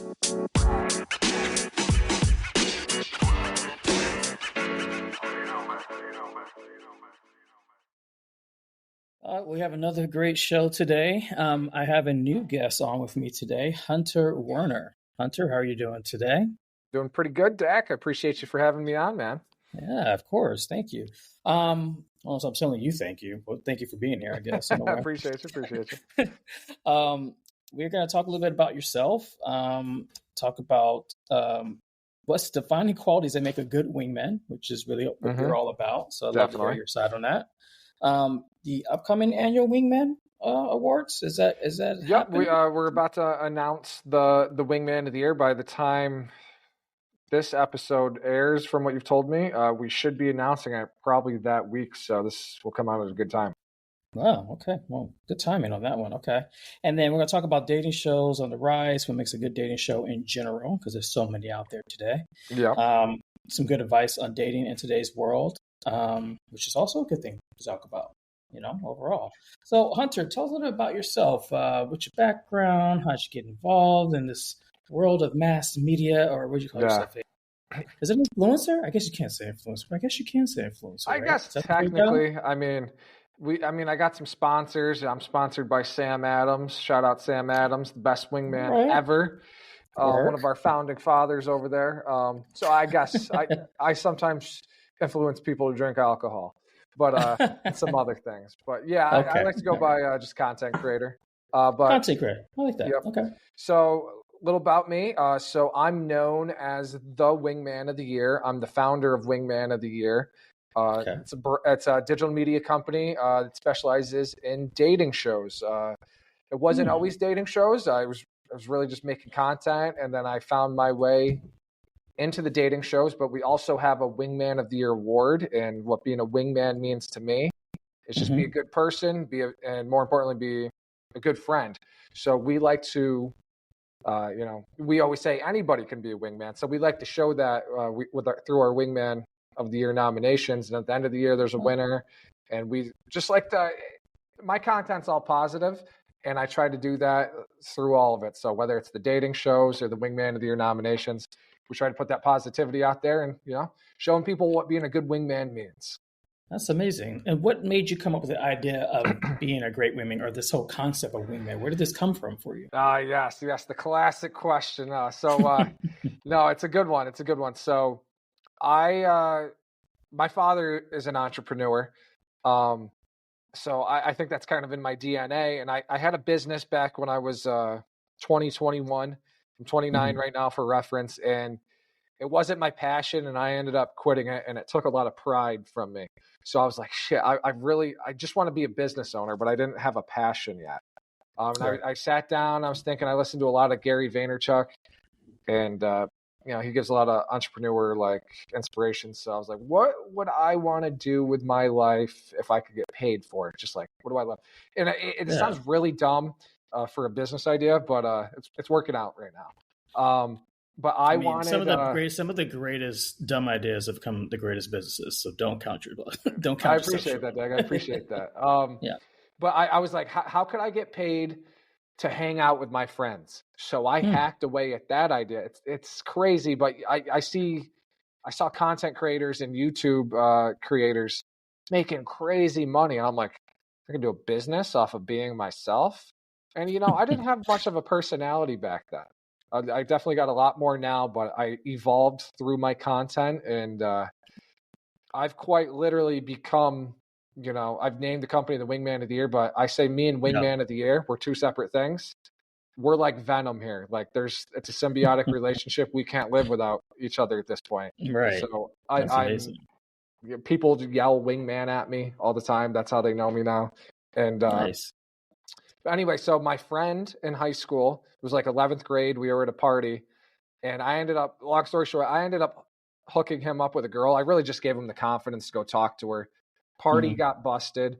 We have another great show today. I have a new guest on with me today, Hunter Werner. Hunter, how are you doing today? Doing pretty good, Dak. I appreciate you for having me on, man. Yeah, of course. Thank you. Also, I'm telling you thank you. Well, thank you for being here, I guess. In a way. Appreciate you. We're going to talk a little bit about yourself, talk about what's defining qualities that make a good wingman, which is really what you're all about. So I'd love to hear your side on that. The upcoming annual Wingman Awards, is that Yep, happening? we're about to announce the Wingman of the Year. By the time this episode airs, from what you've told me, we should be announcing it probably that week, so this will come out at a good time. Wow, okay. Well, good timing on that one. Okay. And then we're going to talk about dating shows on the rise, what makes a good dating show in general, because there's so many out there today. Yeah. Some good advice on dating in today's world, which is also a good thing to talk about, overall. So, Hunter, tell us a little bit about yourself. What's your background? How'd you get involved in this world of mass media, or what do you call yourself? Is it an influencer? I guess you can't say influencer, but I guess you can say influencer. I guess technically, I got some sponsors. I'm sponsored by Sam Adams. Shout out Sam Adams, the best wingman ever. One of our founding fathers over there. So I guess I sometimes influence people to drink alcohol, but some other things. But yeah, I like to go by just content creator. Content creator, I like that. Yep. Okay. So a little about me. So I'm known as the Wingman of the Year. I'm the founder of Wingman of the Year. It's a digital media company that specializes in dating shows. It wasn't always dating shows. I was really just making content, and then I found my way into the dating shows. But we also have a Wingman of the Year award, and what being a wingman means to me is just be a good person, and more importantly, be a good friend. So we like to, we always say anybody can be a wingman. So we like to show that through our Wingman of the Year nominations, and at the end of the year there's a winner, and we just like my content's all positive, and I try to do that through all of it. So whether it's the dating shows or the Wingman of the Year nominations, we try to put that positivity out there and showing people what being a good wingman means. That's amazing. And what made you come up with the idea of being a great wingman, or this whole concept of wingman? Where did this come from for you? Yes, the classic question. No, it's a good one. So my father is an entrepreneur. So I think that's kind of in my DNA. And I had a business back when I was 20, 21. I'm 29 right now for reference. And it wasn't my passion, and I ended up quitting it, and it took a lot of pride from me. So I was like, shit, I just want to be a business owner, but I didn't have a passion yet. I sat down, I was thinking, I listened to a lot of Gary Vaynerchuk, and he gives a lot of entrepreneur inspiration. So I was like, what would I want to do with my life if I could get paid for it? Just like, what do I love? And it sounds really dumb for a business idea, but it's working out right now. But I wanted some of the greatest dumb ideas have become the greatest businesses. So don't count your don't count. I appreciate that, Doug. I appreciate that. But I was like, how could I get paid to hang out with my friends? So I hacked away at that idea. It's crazy, but I saw content creators and YouTube creators making crazy money, and I'm like, I can do a business off of being myself. And I didn't have much of a personality back then. I definitely got a lot more now, but I evolved through my content, and I've quite literally become, I've named the company the Wingman of the Year, but I say me and Wingman of the Year, we're two separate things. We're like Venom here. Like it's a symbiotic relationship. We can't live without each other at this point. Right. So people yell Wingman at me all the time. That's how they know me now. And nice. Anyway, so my friend in high school, it was like 11th grade, we were at a party, and long story short, I ended up hooking him up with a girl. I really just gave him the confidence to go talk to her. Party got busted,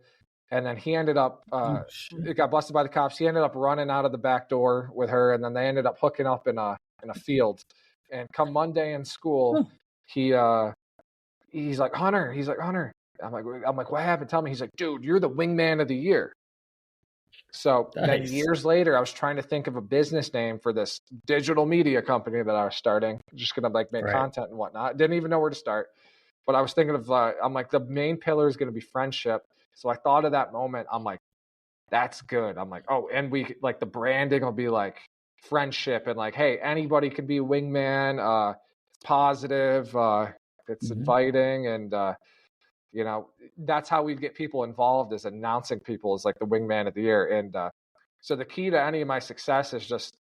and then he ended up, it got busted by the cops. He ended up running out of the back door with her, and then they ended up hooking up in a field. And come Monday in school, he's like, Hunter. I'm like, what happened? Tell me. He's like, dude, you're the Wingman of the Year. So then Nice. years later, I was trying to think of a business name for this digital media company that I was starting, just going to like make Right. content and whatnot. Didn't even know where to start, but I was thinking of, I'm like, the main pillar is going to be friendship. So I thought of that moment. I'm like, that's good. I'm like, oh, and we like the branding will be like friendship and like, hey, anybody can be a wingman. It's positive. It's Mm-hmm. inviting. And, you know, that's how we get people involved, is announcing people as like the wingman of the year. And so the key to any of my success is just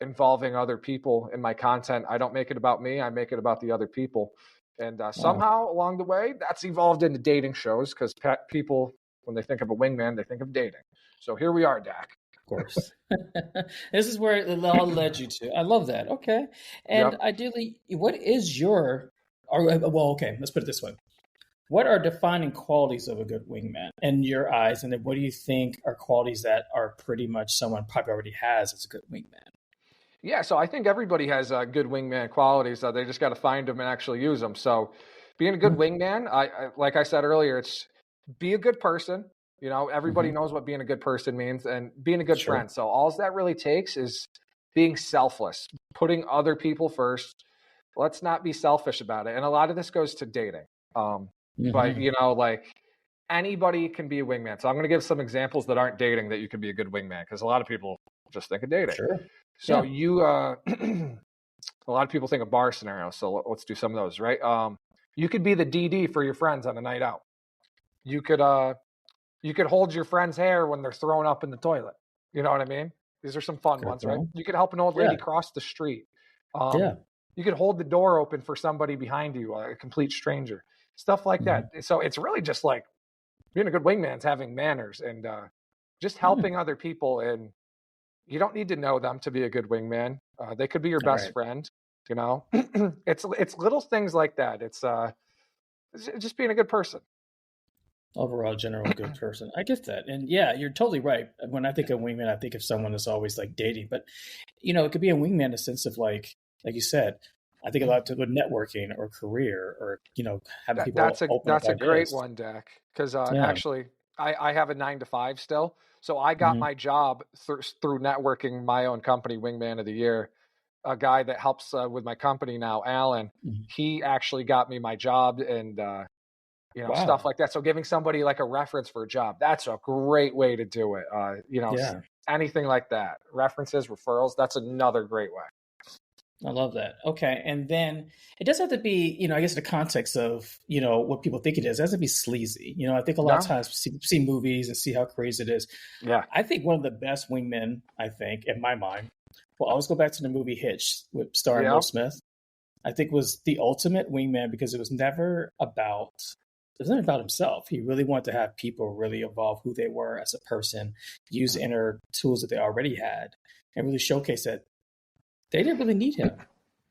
involving other people in my content. I don't make it about me. I make it about the other people. And Wow. somehow along the way, that's evolved into dating shows, because people, when they think of a wingman, they think of dating. So here we are, Dak. Of course. This is where it all led you to. I love that. Okay. And Yep. ideally, what is your, or, well, okay, let's put it this way. What are defining qualities of a good wingman in your eyes? And then what do you think are qualities that are pretty much someone probably already has as a good wingman? Yeah, so I think everybody has good wingman qualities. They just got to find them and actually use them. So being a good wingman, like I said earlier, it's be a good person. You know, everybody Mm-hmm. knows what being a good person means, and being a good Sure. friend. So all that really takes is being selfless, putting other people first. Let's not be selfish about it. And a lot of this goes to dating. But, Mm-hmm. you know, like anybody can be a wingman. So I'm going to give some examples that aren't dating that you can be a good wingman, because a lot of people just think of dating. Sure. So Yeah. you, a lot of people think of bar scenarios. So let's do some of those, right? You could be the DD for your friends on a night out. You could hold your friend's hair when they're throwing up in the toilet. You know what I mean? These are some fun Good ones, right? one. You could help an old Yeah. lady cross the street. Yeah. You could hold the door open for somebody behind you, a complete stranger, stuff like Mm-hmm. that. So it's really just like being a good wingman's having manners and just helping other people. And you don't need to know them to be a good wingman. They could be your All best right. friend. You know, it's little things like that. It's just being a good person. Overall, general good person. I get that. And yeah, you're totally right. When I think of wingman, I think of someone that's always like dating. But, it could be a wingman in a sense of like you said, I think a lot to with networking or career or, having people open up That's a great ideas. one, Dak. Because Yeah. actually, I have a 9 to 5 still, so I got Hmm. my job through networking my own company, Wingman of the Year. A guy that helps with my company now, Alan, he actually got me my job, and stuff Wow. like that. So giving somebody like a reference for a job, that's a great way to do it. Yeah. Anything like that, references, referrals, that's another great way. I love that. Okay. And then it doesn't have to be, I guess the context of, what people think it is. It doesn't have to be sleazy. I think a lot of No, times see movies and see how crazy it is. yeah, I think one of the best wingmen, I think, in my mind, will always go back to the movie Hitch with starring yeah. Will Smith. I think was the ultimate wingman because it was never about himself. He really wanted to have people really evolve who they were as a person, use the inner tools that they already had, and really showcase that they didn't really need him.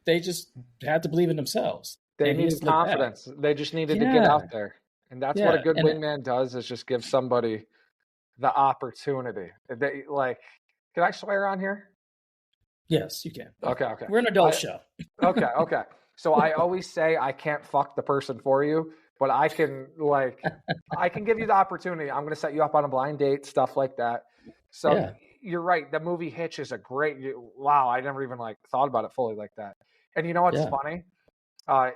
They just had to believe in themselves. They And he needed just looked back. confidence. They just needed to get Yeah. out there. And that's what a Yeah. good And wingman does, is just give somebody the opportunity. They like, can I swear on here? yes, you can. Okay, okay. We're an adult show. Okay. So I always say I can't fuck the person for you, but I can give you the opportunity. I'm going to set you up on a blind date, stuff like that. So Yeah. you're right. The movie Hitch is a great, wow. I never even thought about it fully like that. And you know what's Yeah. funny?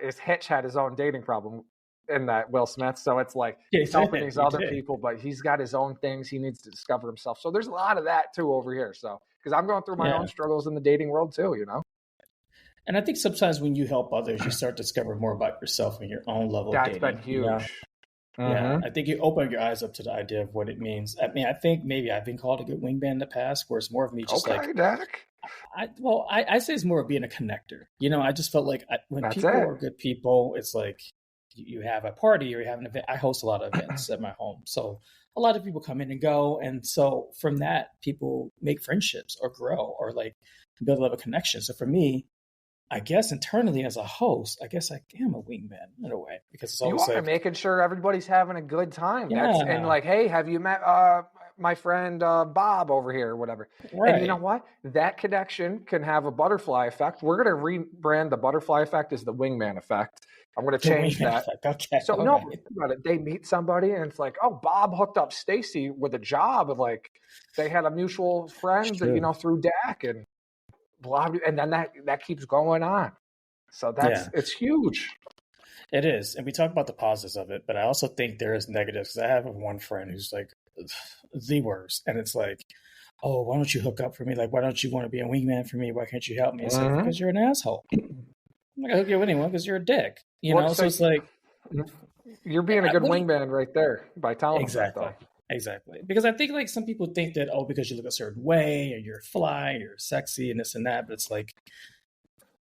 Is Hitch had his own dating problem in that Will Smith. So it's like Yeah, he's helping these he other did. people, but he's got his own things he needs to discover himself. So there's a lot of that too over here. So because I'm going through my own Yeah. struggles in the dating world too, And I think sometimes when you help others, you start to discover more about yourself and your own level of That's been dating. huge. Yeah. I think you open your eyes up to the idea of what it means. I mean, I think maybe I've been called a good wingman in the past, where it's more of me just Okay, Dak. I say it's more of being a connector. I just felt like when That's people it. are good people, it's like you have a party or you have an event. I host a lot of events at my home. So a lot of people come in and go. And so from that, people make friendships or grow or like build a level of connection. So for me, I guess internally as a host, I guess I am a wingman in a way because it's You always are like, making sure everybody's having a good time. And yeah, like, hey, have you met my friend Bob over here, or whatever. And you know Right. what? That connection can have a butterfly effect. We're going to rebrand the butterfly effect as the wingman effect. I'm going to The change wingman that. effect. Okay. So All no, right. think about it. They meet somebody, and it's like, oh, Bob hooked up Stacy with a job, and like they had a mutual It's friend, true. through DAC, and blah, and then that keeps going on. So Yeah, it's huge. it is. And we talk about the positives of it, but I also think there is negatives. I have one friend who's like the worst. And it's like, oh, why don't you hook up for me? Like, why don't you want to be a wingman for me? Why can't you help me? It's like, Mm-hmm. because you're an asshole. I'm not going to hook you with anyone because you're a dick. What? So So it's like, you're being a good what do you, wingman right there by telling them that, exactly. though. Exactly. Because I think like some people think that, oh, because you look a certain way or you're fly, you're sexy and this and that. But it's like,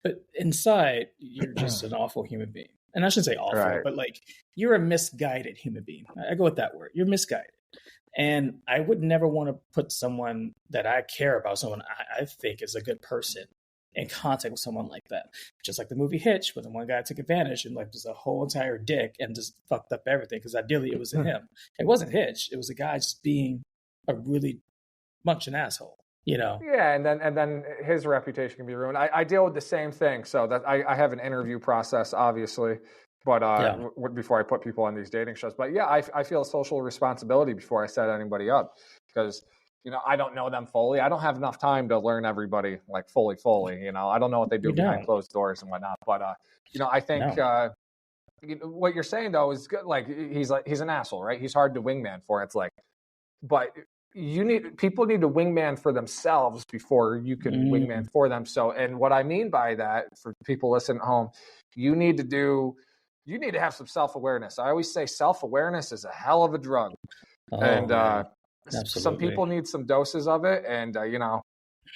but inside, you're just an awful human being. And I shouldn't say awful, Right. but like you're a misguided human being. I go with that word. You're misguided. And I would never want to put someone that I care about, someone I think is a good person, in contact with someone like that. Just like the movie Hitch, where the one guy took advantage and like just a whole entire dick and just fucked up everything. Because ideally it was him. It wasn't Hitch. It was a guy just being a really much an asshole. Yeah, and then his reputation can be ruined. I deal with the same thing, so that I have an interview process, obviously, but Yeah. before I put people on these dating shows. But yeah, I feel a social responsibility before I set anybody up, because I don't know them fully. I don't have enough time to learn everybody like fully. I don't know what they do You behind don't. closed doors and whatnot. But I think No. what you're saying though is good. Like he's an asshole, right? He's hard to wingman for. It's like, but people need to wingman for themselves before you can wingman Mm. for them. So, and what I mean by that, for people listening at home, you need to have some self-awareness. I always say self-awareness is a hell of a drug. Oh, And man. some Absolutely. people need some doses of it. And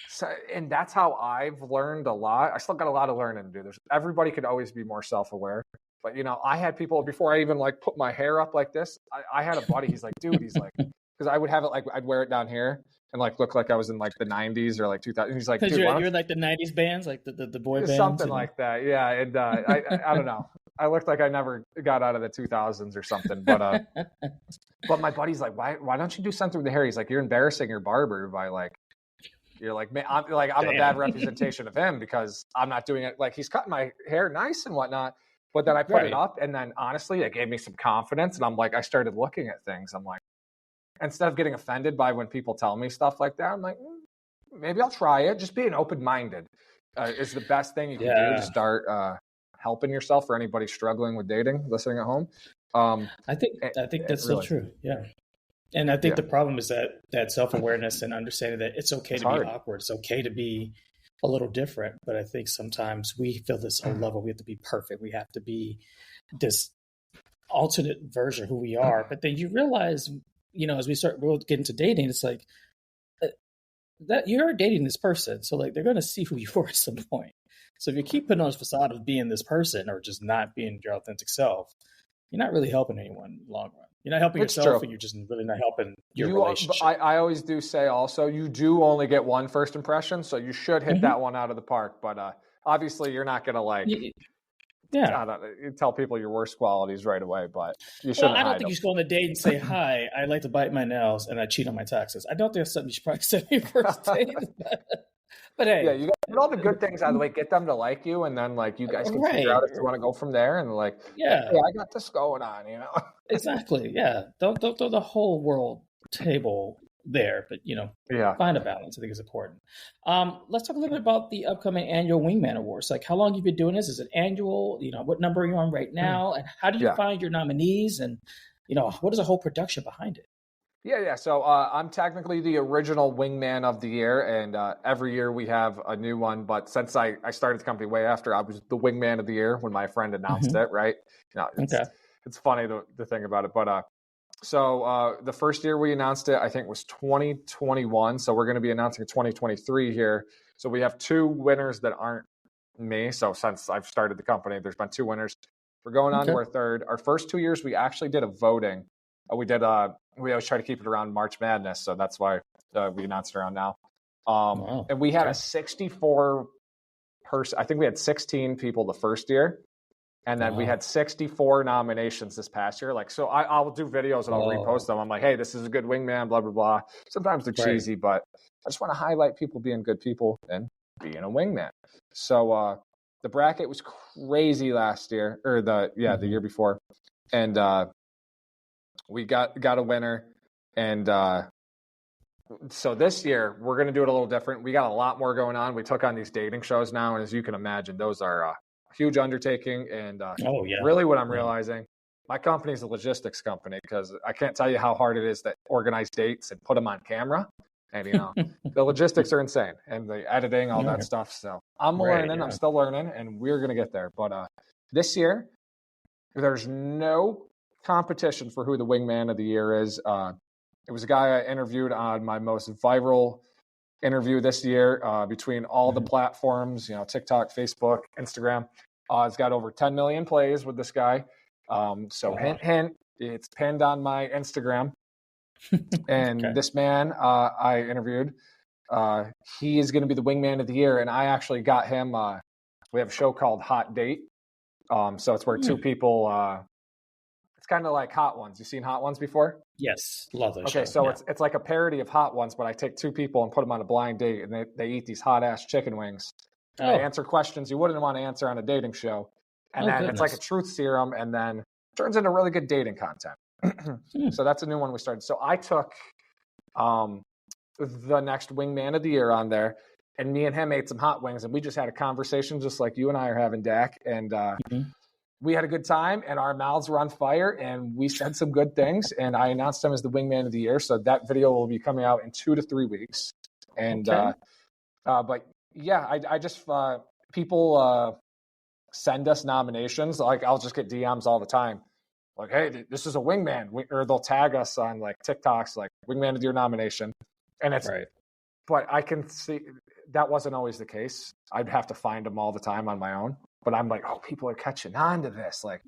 so, and that's how I've learned a lot. I still got a lot of learning to do. Everybody could always be more self-aware. But I had people before I even like put my hair up like this. I had a buddy. He's like, dude. He's like, because I would have it like I'd wear it down here and like look like I was in like the 90s or like 2000. He's like, Because dude, you're like the 90s bands, like the boy bands. something like that. Yeah, and I don't know. I looked like I never got out of the 2000s or something. But my buddy's like, why don't you do something with the hair? He's like, you're embarrassing your barber by like. You're like, man, I'm a bad representation of him because I'm not doing it. Like he's cutting my hair nice and whatnot, but then I put it up, and then honestly, it gave me some confidence, and I'm like, I started looking at things. I'm like, instead of getting offended by when people tell me stuff like that, I'm like, maybe I'll try it. Just being open-minded is the best thing you can do to start helping yourself, for anybody struggling with dating, listening at home. I think that's really so true. Yeah. And I think the problem is that self-awareness and understanding that it's okay to be awkward. It's okay to be a little different. But I think sometimes we feel this whole level. We have to be perfect. We have to be this alternate version of who we are. But then you realize, as we'll get into dating, it's like that you're dating this person. So like they're going to see who you are at some point. So if you keep putting on this facade of being this person or just not being your authentic self, you're not really helping anyone in the long run. You're not helping yourself, and you're just really not helping your relationship. I always do say also, you do only get one first impression, so you should hit that one out of the park. But obviously, you're not going to like, you tell people your worst qualities right away. But you shouldn't. Well, I don't think you should go on a date and say, "Hi, I like to bite my nails and I cheat on my taxes." I don't think that's something you should probably say on your first date. But hey, yeah, you got to get all the good things out of the way, get them to like you, and then like you guys can figure out if you want to go from there. And like, hey, I got this going on, Exactly. Yeah. Don't throw the whole world table there, but find a balance. I think is important. Let's talk a little bit about the upcoming annual Wingman Awards. Like, how long you've been doing this? Is it annual? What number are you on right now? And how do you find your nominees? And what is the whole production behind it? Yeah. So I'm technically the original Wingman of the Year, and every year we have a new one. But since I started the company way after, I was the Wingman of the Year when my friend announced it, right? It's funny the thing about it. But so the first year we announced it, I think was 2021. So we're going to be announcing 2023 here. So we have two winners that aren't me. So since I've started the company, there's been two winners. We're going on to our third. Our first 2 years, we actually did a voting. We always try to keep it around March Madness, so that's why we announced it around now. And we had a 64 person. I think we had 16 people the first year, And then we had 64 nominations this past year. Like, so I'll do videos and I'll repost them. I'm like, hey, this is a good wingman, blah, blah, blah. Sometimes they're cheesy, but I just want to highlight people being good people and being a wingman. So the bracket was crazy last year, or the year before. And we got a winner. And so this year, we're going to do it a little different. We got a lot more going on. We took on these dating shows now. And as you can imagine, those are huge undertaking. And really what I'm realizing, my company is a logistics company, because I can't tell you how hard it is to organize dates and put them on camera. And, the logistics are insane, and the editing, all that stuff. So I'm learning, I'm still learning, and we're going to get there. But this year, there's no competition for who the wingman of the year is. It was a guy I interviewed on my most viral interview this year between all the platforms, TikTok, Facebook, Instagram. It's got over 10 million plays with this guy. Hint, hint, it's pinned on my Instagram. And this man I interviewed, he is going to be the wingman of the year. And I actually got him, we have a show called Hot Date. So it's where two people, it's kind of like Hot Ones. You seen Hot Ones before? Yes, love that. Okay, so it's like a parody of Hot Ones, but I take two people and put them on a blind date, and they eat these hot ass chicken wings. And they answer questions you wouldn't want to answer on a dating show, and then it's like a truth serum, and then turns into really good dating content. So that's a new one we started. So I took the next wingman of the year on there, and me and him ate some hot wings, and we just had a conversation just like you and I are having, Dak, and we had a good time, and our mouths were on fire, and we said some good things, and I announced him as the wingman of the year. So that video will be coming out in 2 to 3 weeks. And but yeah, I just people send us nominations. Like, I'll just get DMs all the time, like, hey, this is a wingman, or they'll tag us on like TikToks, like wingman of the year nomination. And it's but I can see that wasn't always the case. I'd have to find them all the time on my own. But I'm like, oh, people are catching on to this. Like,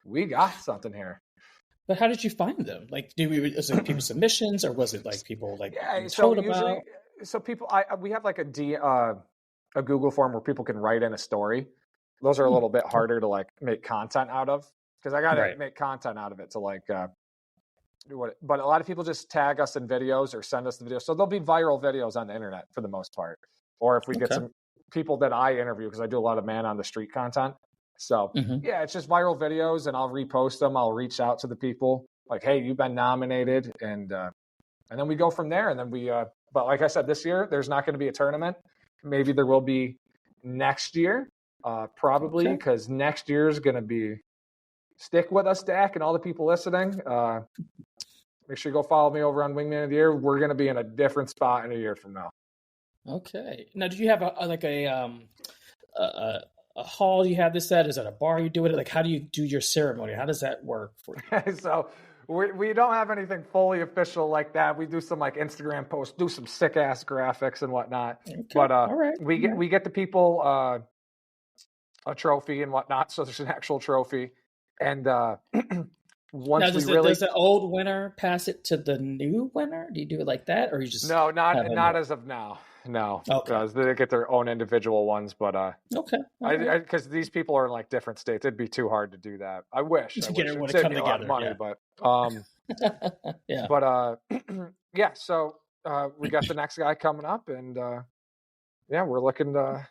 we got something here. But how did you find them? Like, was it people submissions, or was it like people like told about? So people, we have like a Google form where people can write in a story. Those are a little bit harder to like make content out of, because I got to make content out of it to like do what. But a lot of people just tag us in videos or send us the videos. So there'll be viral videos on the internet for the most part. Or if we get some people that I interview, because I do a lot of man on the street content. So it's just viral videos, and I'll repost them. I'll reach out to the people like, hey, you've been nominated. And then we go from there. And then but like I said, this year, there's not going to be a tournament. Maybe there will be next year, probably, because next year is going to be, stick with us, Dak, and all the people listening. Make sure you go follow me over on Wingman of the Year. We're going to be in a different spot in a year from now. Okay. Now, did you have a hall you have this at? Is it a bar you do it at? Like, how do you do your ceremony? How does that work for you? So we don't have anything fully official like that. We do some like Instagram posts, do some sick ass graphics and whatnot. Okay. But we get the people a trophy and whatnot. So there's an actual trophy. And once now, does the old winner pass it to the new winner? Do you do it like that, or you just not as of now? No, because they get their own individual ones. But because these people are in like different states, it'd be too hard to do that. I wish to get everyone to come together. A lot of money, but So we got the next guy coming up, and we're looking to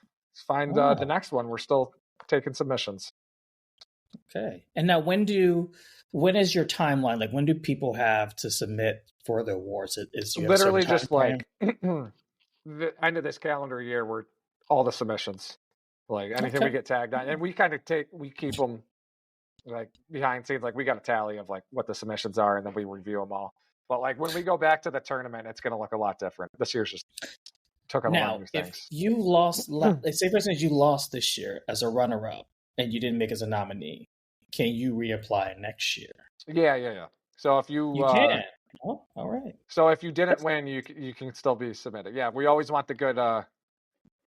find the next one. We're still taking submissions. Okay. And now when is your timeline? Like, when do people have to submit for the awards? Is literally just like the end of this calendar year, where all the submissions, like anything we get tagged on, and we kind of keep them like behind scenes. Like, we got a tally of like what the submissions are, and then we review them all. But like when we go back to the tournament, it's going to look a lot different. This year's just took on a lot of new things. If you lost, say for instance, you lost this year as a runner-up, and you didn't make as a nominee, can you reapply next year? Yeah. So if you can. Oh, all right. So if you didn't win, you can still be submitted. Yeah, we always want the good, the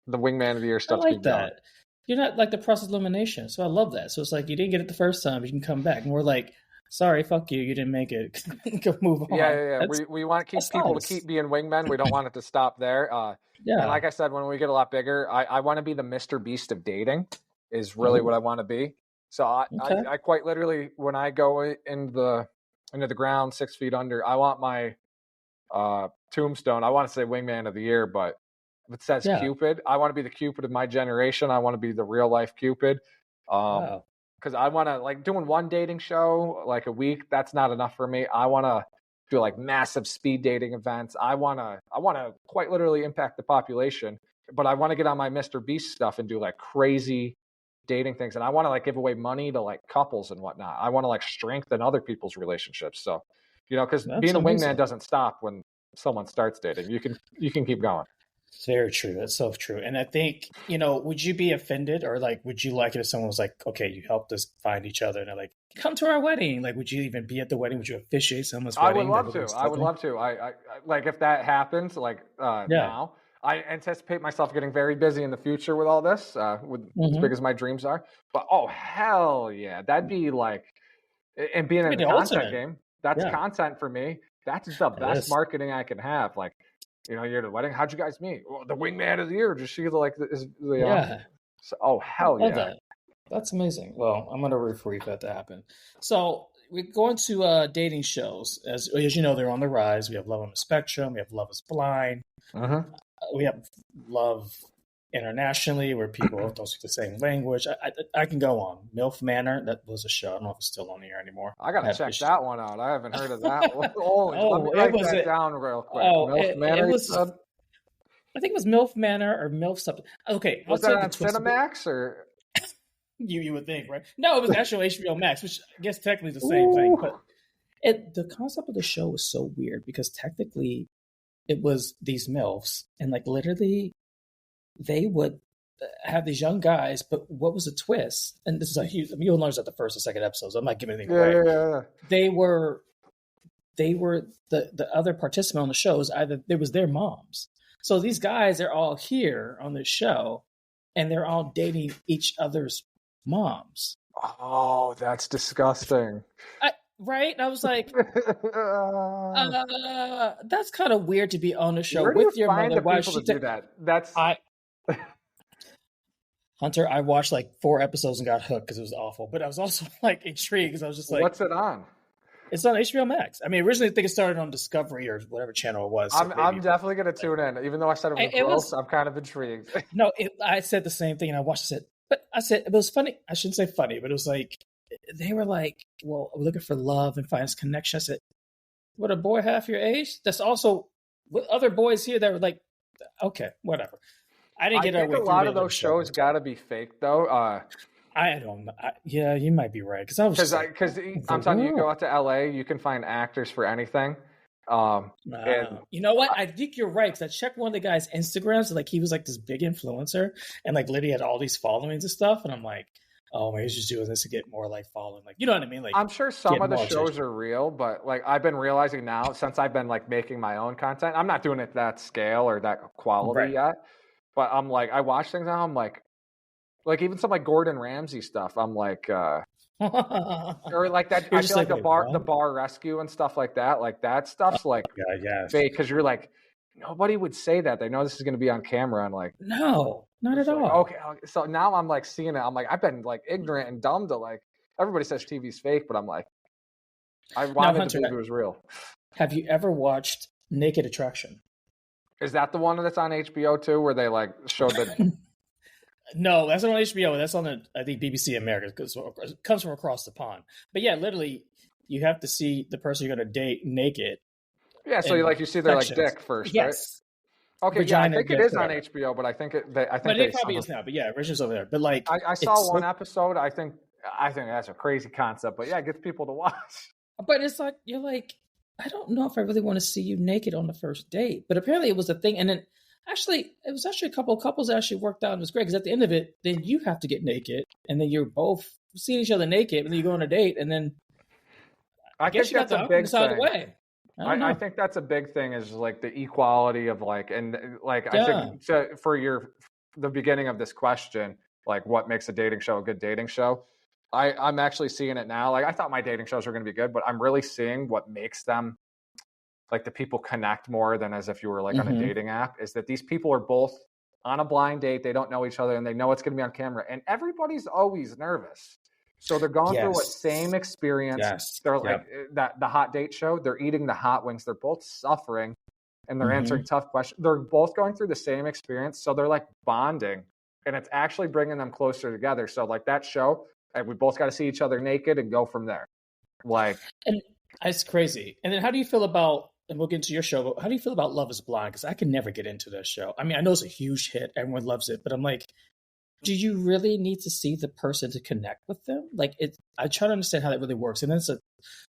Wingman of the Year stuff. I like that. You're not like the process of elimination, so I love that. So it's like, you didn't get it the first time, but you can come back, and we're like, sorry, fuck you didn't make it. Go move on. Yeah. We want to keep people to keep being wingmen. We don't want it to stop there. And like I said, when we get a lot bigger, I want to be the Mr. Beast of dating. Is really what I want to be. So Okay. I quite literally, when I go into the ground 6 feet under, I want my tombstone. I want to say Wingman of the Year, but if it says Yeah. Cupid, I want to be the Cupid of my generation. I want to be the real life Cupid. Wow. Because I want to, like, doing one dating show like a week. That's not enough for me. I want to do like massive speed dating events. I want to quite literally impact the population, but I want to get on my Mr. Beast stuff and do like crazy dating things. And I want to like give away money to like couples and whatnot. I want to like strengthen other people's relationships. So, because That's being a wingman amazing. doesn't stop when someone starts dating. You can keep going. It's very true. That's so true. And I think, would you be offended, or like, would you like it if someone was like, okay, you helped us find each other, and they're like, come to our wedding? Like, would you even be at the wedding? Would you officiate someone's I would wedding? love to. I would love to. I like, if that happens, like Yeah. now, I anticipate myself getting very busy in the future with all this, with as big as my dreams are. But oh hell yeah, that'd be like, and being in the content ultimate. game, that's content for me. That's the best marketing I can have. Like, you're at a wedding. How'd you guys meet? Well, the Wingman of the Year. Just see Yeah. So, oh hell yeah. That. That's amazing. Well, I'm gonna root for you for that to happen. So we're going to dating shows. As you know, they're on the rise. We have Love on the Spectrum. We have Love is Blind. We have Love internationally, where people don't speak the same language. I can go on. MILF Manor, that was a show. I don't know if it's still on the air anymore. I gotta check that one out. I haven't heard of that one. Let me write that down real quick. MILF Manor. I think it was MILF Manor or MILF something. Okay, was that on Cinemax or? You would think, right? No, it was actually HBO Max, which I guess technically is the same thing. But the concept of the show was so weird because technically it was these MILFs, and like literally they would have these young guys, but what was a twist? And this is a huge, you'll notice at the first and second episodes, I'm not giving anything away. Yeah. They were the other participant on the show is either it was their moms. So these guys, they're all here on this show and they're all dating each other's moms. Oh, that's disgusting. Right? I was like, that's kind of weird to be on the show with your mother. Why should do that? That's Hunter, I watched like 4 episodes and got hooked because it was awful. But I was also like intrigued because I was just like, what's it on? It's on HBO Max. I mean, originally I think it started on Discovery or whatever channel it was. So I'm definitely going to tune in. Even though I said it was gross, I'm kind of intrigued. No, I said the same thing and I watched it. But I said it was funny. I shouldn't say funny, but it was like, they were like, well, we're looking for love and find this connection. I said, what, a boy half your age? That's also with other boys here that were like, okay, whatever. I didn't get I think a lot of those shows got to be fake, though. I don't know. Yeah, you might be right. Because I'm telling you, you go out to LA, you can find actors for anything. And you know what? I think you're right. Because I checked one of the guy's Instagrams. Like he was like this big influencer, and like Lydia had all these followings and stuff. And I'm like, oh, maybe he's just doing this to get more like following. Like, you know what I mean? Like, I'm sure some of the shows are real, but like I've been realizing now since I've been like making my own content, I'm not doing it that scale or that quality yet. But I'm like, I watch things now. I'm like even some like Gordon Ramsay stuff. I'm like, or like that. I feel like the bar rescue and stuff like that. Like that stuff's like fake because you're like, nobody would say that. They know this is going to be on camera and like, no, not at all. Like, okay, so now I'm like seeing it. I'm like, I've been like ignorant and dumb to like. Everybody says TV's fake, but I'm like, I wanted to believe it was real. Have you ever watched Naked Attraction? Is that the one that's on HBO too, where they like showed the? No, that's not on HBO. That's on I think BBC America because it comes from across the pond. But yeah, literally, you have to see the person you're going to date naked. Yeah, so you see their like dick first, right? Okay, I think it is on HBO, but I think it probably is now. But yeah, Richard's over there. But like, I saw one episode. I think that's a crazy concept, but yeah, it gets people to watch. But it's like you're like, I don't know if I really want to see you naked on the first date. But apparently, it was a thing, and then. Actually, it was actually a couple of couples that actually worked out and it was great because at the end of it, then you have to get naked and then you're both seeing each other naked and then you go on a date and then I guess that's a big thing. I think that's a big thing is like the equality of like, and like, I think for the beginning of this question, like what makes a dating show a good dating show? I'm actually seeing it now. Like I thought my dating shows were going to be good, but I'm really seeing what makes them like the people connect more than as if you were like on a dating app is that these people are both on a blind date. They don't know each other and they know it's going to be on camera and everybody's always nervous. So they're going through a Yes. same experience. Yes. They're Yep. like the hot date show. They're eating the hot wings. They're both suffering and they're answering Mm-hmm. tough questions. They're both going through the same experience. So they're like bonding and it's actually bringing them closer together. So like that show, and we both got to see each other naked and go from there. Like, And it's crazy. And then how do you feel about, and we'll get into your show, but how do you feel about Love is Blind? Because I can never get into that show. I mean, I know it's a huge hit. Everyone loves it. But I'm like, do you really need to see the person to connect with them? Like, I try to understand how that really works. And then it's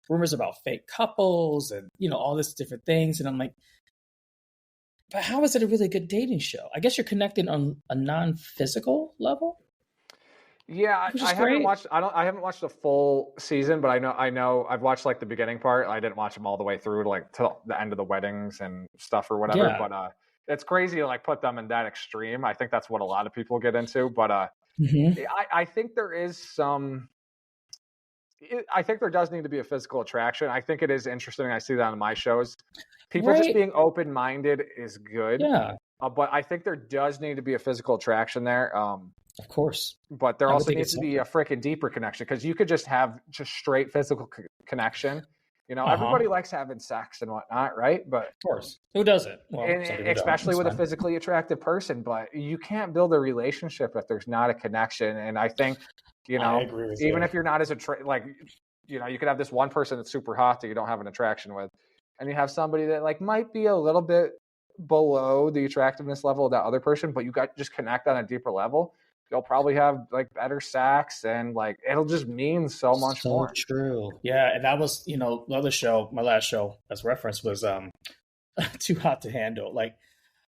rumors about fake couples and, all this different things. And I'm like, but how is it a really good dating show? I guess you're connecting on a non-physical level. yeah, I haven't watched. I haven't watched the full season, but I know. I've watched like the beginning part. I didn't watch them all the way through, like till the end of the weddings and stuff or whatever. Yeah. But it's crazy to like put them in that extreme. I think that's what a lot of people get into. But I think there is some. I think there does need to be a physical attraction. I think it is interesting. I see that on my shows. People just being open-minded is good. Yeah. But I think there does need to be a physical attraction there. Of course. But there also needs to be a freaking deeper connection because you could just have just straight physical connection. Everybody likes having sex and whatnot, right? But of course, who doesn't? Well, especially with a physically attractive person. But you can't build a relationship if there's not a connection. And I think, I agree with even you. if you're not as you could have this one person that's super hot that you don't have an attraction with, and you have somebody that like might be a little bit below the attractiveness level of that other person, but you got just connect on a deeper level. You'll probably have like better sex and like it'll just mean so much more. So true. Yeah. And that was, the other show, my last show as reference was Too Hot to Handle. Like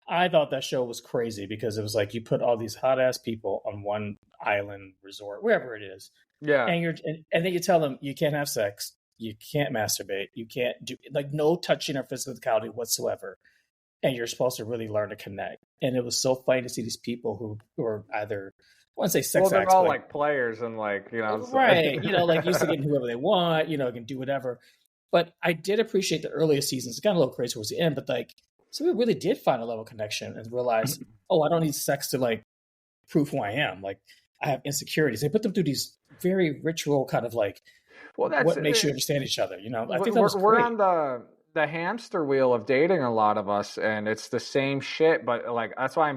I thought that show was crazy because it was like you put all these hot ass people on one island resort, wherever it is. Yeah. And then you tell them you can't have sex, you can't masturbate, you can't do like no touching or physicality whatsoever. And you're supposed to really learn to connect. And it was so funny to see these people who are either, I want to say sex acts. Well, they're all like players and like, right. Like used to getting whoever they want, can do whatever. But I did appreciate the earlier seasons. It got a little crazy towards the end, but like, so we really did find a level of connection and realize, I don't need sex to like prove who I am. Like I have insecurities. They put them through these very ritual kind of like, what makes you understand each other. I think that was we're great. on the hamster wheel of dating, a lot of us, and it's the same shit. But like that's why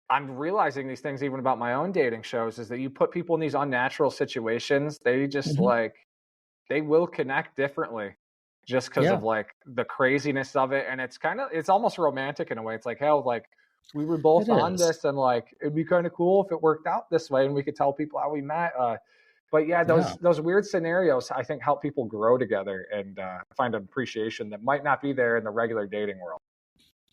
I'm realizing these things even about my own dating shows is that you put people in these unnatural situations, they just they will connect differently just because of like the craziness of it. And it's almost romantic in a way. It's like, hell, like we were both on this and like it'd be kind of cool if it worked out this way and we could tell people how we met. But yeah, those weird scenarios, I think, help people grow together and find an appreciation that might not be there in the regular dating world.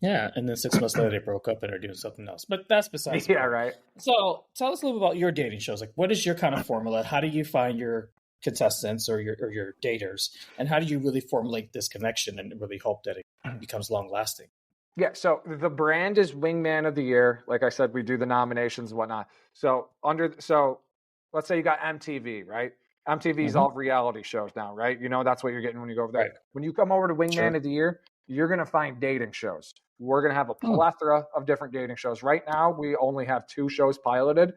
Yeah, and then 6 months later they broke up and are doing something else. But that's besides the point. Right. So tell us a little bit about your dating shows. Like, what is your kind of formula? How do you find your contestants or your daters? And how do you really formulate this connection and really hope that it becomes long lasting? Yeah, so the brand is Wingman of the Year. Like I said, we do the nominations and whatnot. So let's say you got MTV, right? MTV's all reality shows now, right? That's what you're getting when you go over there. Right. When you come over to Wingman of the Year, you're going to find dating shows. We're going to have a plethora of different dating shows. Right now, we only have 2 shows piloted.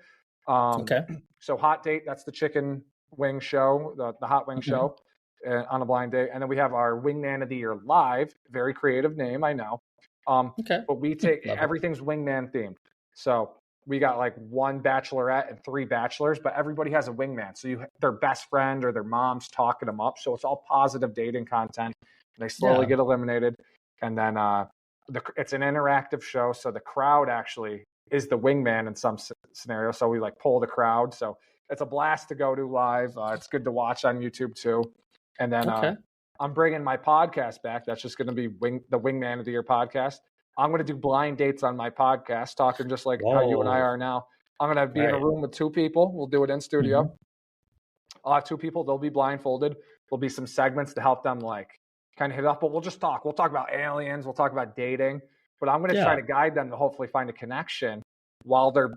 So Hot Date, that's the chicken wing show, the hot wing show on a blind date. And then we have our Wingman of the Year Live, very creative name, I know. But we take everything's Wingman themed. So we got like 1 bachelorette and 3 bachelors, but everybody has a wingman. So their best friend or their mom's talking them up. So it's all positive dating content. They slowly get eliminated. And then it's an interactive show. So the crowd actually is the wingman in some scenario. So we like pull the crowd. So it's a blast to go to live. It's good to watch on YouTube too. And then I'm bringing my podcast back. That's just going to be the Wingman of the Year podcast. I'm going to do blind dates on my podcast, talking just like how you and I are now. I'm going to be in a room with 2 people. We'll do it in studio. I'll have 2 people. They'll be blindfolded. There'll be some segments to help them like kind of hit up, but we'll just talk. We'll talk about aliens. We'll talk about dating, but I'm going to try to guide them to hopefully find a connection while they're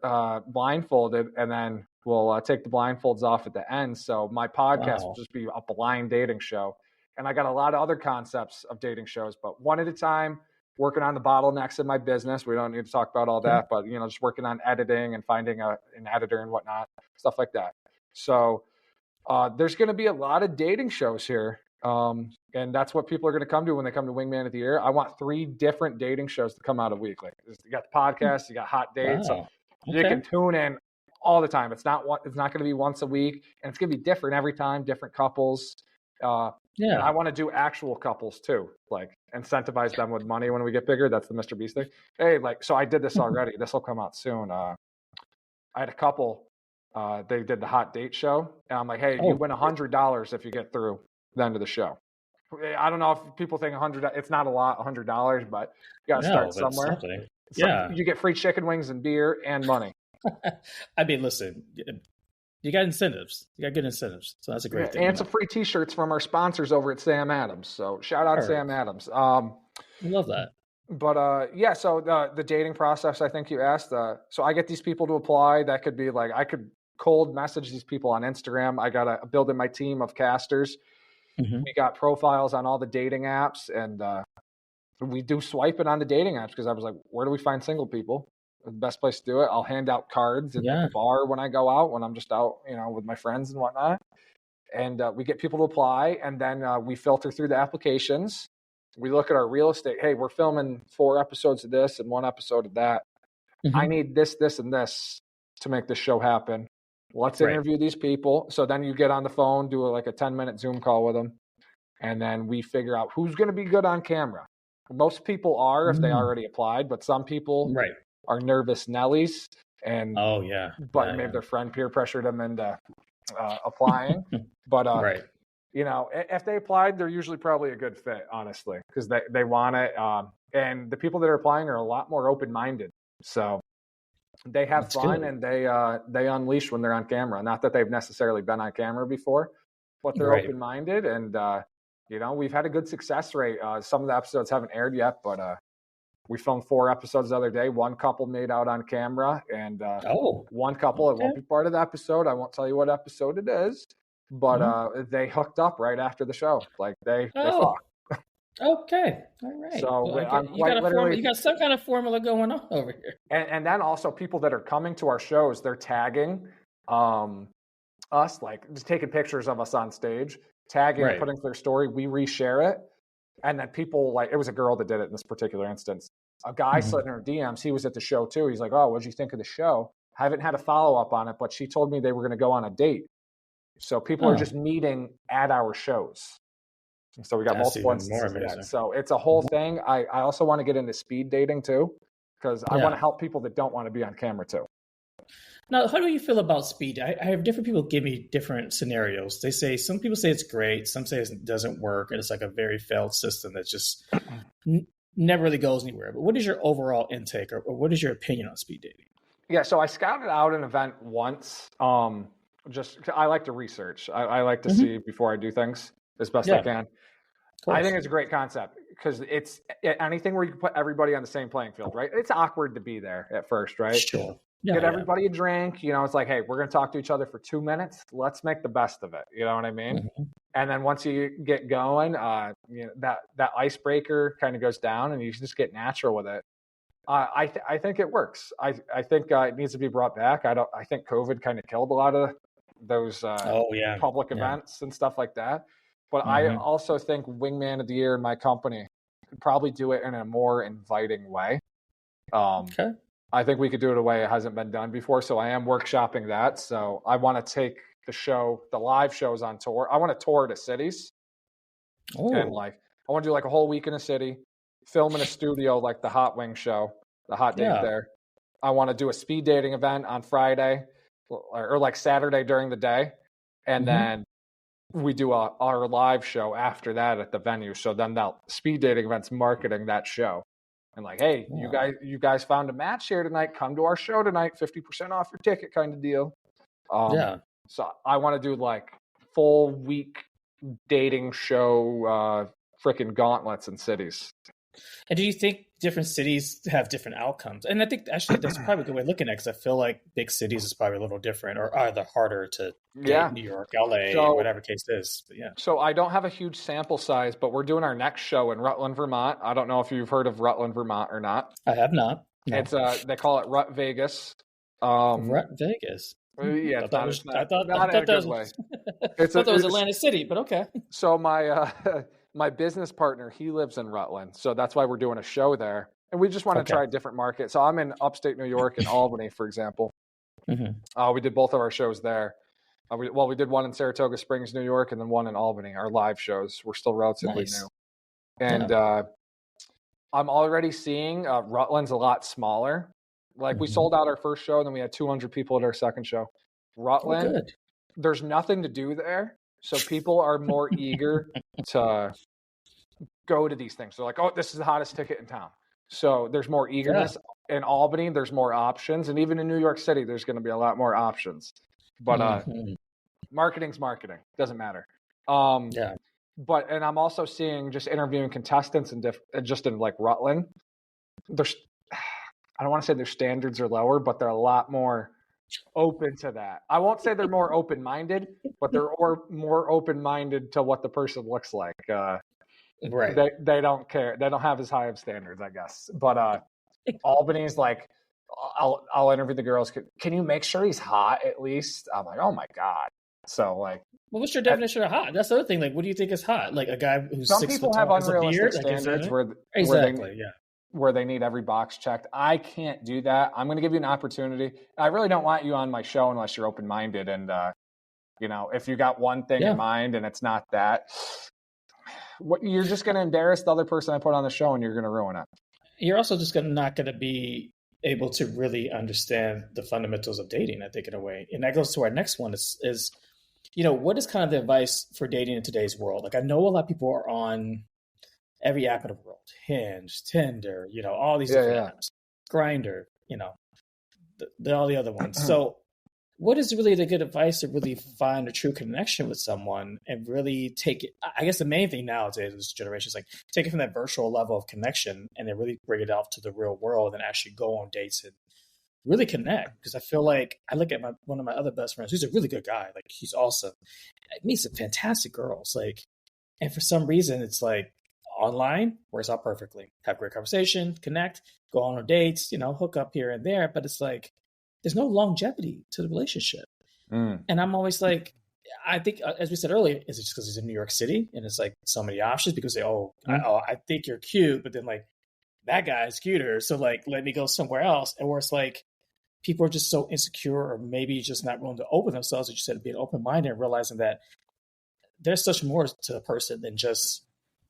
blindfolded. And then we'll take the blindfolds off at the end. So my podcast will just be a blind dating show. And I got a lot of other concepts of dating shows, but one at a time, working on the bottlenecks in my business. We don't need to talk about all that, but just working on editing and finding an editor and whatnot, stuff like that. So there's going to be a lot of dating shows here. And that's what people are going to come to when they come to Wingman of the Year. I want 3 different dating shows to come out a week. Like you got the podcast, you got hot dates. Wow. So you can tune in all the time. It's not going to be once a week, and it's going to be different every time, different couples. And I want to do actual couples too, like incentivize them with money when we get bigger. That's the Mr. Beast thing. Hey, so I did this already. This will come out soon. I had a couple. They did the hot date show, and I'm like, hey, you win $100 if you get through the end of the show. I don't know if people think $100. It's not a lot, $100, but you got to start somewhere. You get free chicken wings and beer and money. I mean, listen, you got incentives. You got good incentives, so that's a great thing. And some free T-shirts from our sponsors over at Sam Adams. So shout out Sam Adams. I love that. But so the dating process, I think you asked. So I get these people to apply. That could be like I could cold message these people on Instagram. I got to build in my team of casters. Mm-hmm. We got profiles on all the dating apps, and we do swiping on the dating apps because I was like, where do we find single people? The best place to do it. I'll hand out cards at the bar when I go out, when I'm just out, with my friends and whatnot. And we get people to apply, and then we filter through the applications. We look at our real estate. Hey, we're filming 4 episodes of this and 1 episode of that. Mm-hmm. I need this, this, and this to make this show happen. Let's interview these people. So then you get on the phone, do a 10-minute Zoom call with them. And then we figure out who's going to be good on camera. Most people are if they already applied, but some people are nervous Nellies. And maybe their friend peer pressured them into applying. But if they applied, they're usually probably a good fit, honestly, because they want it. And the people that are applying are a lot more open-minded. So they have fun and they unleash when they're on camera. Not that they've necessarily been on camera before, but they're open-minded. And, we've had a good success rate. Some of the episodes haven't aired yet, but we filmed 4 episodes the other day. 1 couple made out on camera, and 1 couple, it won't be part of the episode. I won't tell you what episode it is, but they hooked up right after the show. Like they fucked. Okay. All right. So you got some kind of formula going on over here. And then also people that are coming to our shows, they're tagging us, like just taking pictures of us on stage, tagging and putting their story. We reshare it. And then people it was a girl that did it in this particular instance. A guy slid in her DMs. He was at the show too. He's like, oh, what'd you think of the show? I haven't had a follow-up on it, but she told me they were going to go on a date. So people are just meeting at our shows. And so we got multiple instances of that. So it's a whole thing. I also want to get into speed dating too, because I want to help people that don't want to be on camera too. Now, how do you feel about speed? I have different people give me different scenarios. Some people say it's great. Some say it doesn't work. And it's like a very failed system that just never really goes anywhere. But what is your overall intake or what is your opinion on speed dating? Yeah, so I scouted out an event once. I like to research. I like to see before I do things as best I can. I think it's a great concept because it's anything where you can put everybody on the same playing field, right? It's awkward to be there at first, right? Sure. Get everybody a drink. It's like, hey, we're going to talk to each other for 2 minutes. Let's make the best of it. You know what I mean? Mm-hmm. And then once you get going, that icebreaker kind of goes down and you just get natural with it. I think it works. I think it needs to be brought back. I think COVID kind of killed a lot of those public events and stuff like that. But I also think Wingman of the Year in my company could probably do it in a more inviting way. I think we could do it a way it hasn't been done before. So I am workshopping that. So I want to take the live shows on tour. I want to tour to cities. And I want to do a whole week in a city, film in a studio like the Hot Wing show, the hot date there. I want to do a speed dating event on Friday or Saturday during the day. And then we do our live show after that at the venue. So then that speed dating event's marketing that show. And hey, you guys found a match here tonight. Come to our show tonight, 50% off your ticket kind of deal. So I want to do full week dating show, freaking gauntlets in cities. And do you think different cities have different outcomes? And I think actually that's probably a good way of looking at it, because I feel like big cities is probably a little different or either harder to get New York, LA, whatever case is. But So I don't have a huge sample size, but we're doing our next show in Rutland, Vermont. I don't know if you've heard of Rutland, Vermont or not. I have not. No. It's they call it Rut Vegas. Rut Vegas. Yeah, I thought it was, I not in a thought that good was, way. I thought that was Atlantic City, but okay. So my my business partner, he lives in Rutland, so that's why we're doing a show there, and we just want to Okay. try a different market. So I'm in upstate New York and Albany, for example. We did both of our shows there. We did one in Saratoga Springs, New York, and then one in Albany. Our live shows. We're still relatively new, and I'm already seeing Rutland's a lot smaller. Like we sold out our first show, and then we had 200 people at our second show. Rutland, good. There's nothing to do there, so people are more eager to go to these things. They're like, oh, this is the hottest ticket in town. So there's more eagerness. In Albany, there's more options. And even in New York City, there's going to be a lot more options. But marketing's marketing. Doesn't matter. But I'm also seeing just interviewing contestants and just in like Rutland. There's, I don't want to say their standards are lower, but they're a lot more open to that. I won't say they're more open-minded, but they're more open-minded to what the person looks like. Right. They don't care. They don't have as high of standards, I guess. But Albany's like, I'll interview the girls. Can you make sure he's hot at least? I'm like, oh my God. So like, well, what's your definition of hot? That's the other thing. Like, what do you think is hot? Like a guy who's some 6 people foot have tall has a unrealistic beard? standards Like, where they need every box checked. I can't do that. I'm going to give you an opportunity. I really don't want you on my show unless you're open-minded. And, if you got one thing in mind and it's not that, you're just going to embarrass the other person I put on the show and you're going to ruin it. You're also just not going to be able to really understand the fundamentals of dating, I think, in a way. And that goes to our next one is what is kind of the advice for dating in today's world? Like, I know a lot of people are on every app in the world, Hinge, Tinder, all these different apps, Grindr, all the other ones. So what is really the good advice to really find a true connection with someone and really take it? I guess the main thing nowadays in this generation is like take it from that virtual level of connection and then really bring it out to the real world and actually go on dates and really connect. Because I feel like I look at one of my other best friends, who's a really good guy. Like, he's awesome. I meet some fantastic girls. Like, and for some reason it's like online works out perfectly. Have great conversation, connect, go on dates, hook up here and there. But it's like, there's no longevity to the relationship. And I'm always like, I think, as we said earlier, is it just because he's in New York City and it's like so many options? Because I think you're cute, but then like that guy's cuter, so like let me go somewhere else. And where it's like people are just so insecure, or maybe just not willing to open themselves, as you said, being open minded and realizing that there's such more to a person than just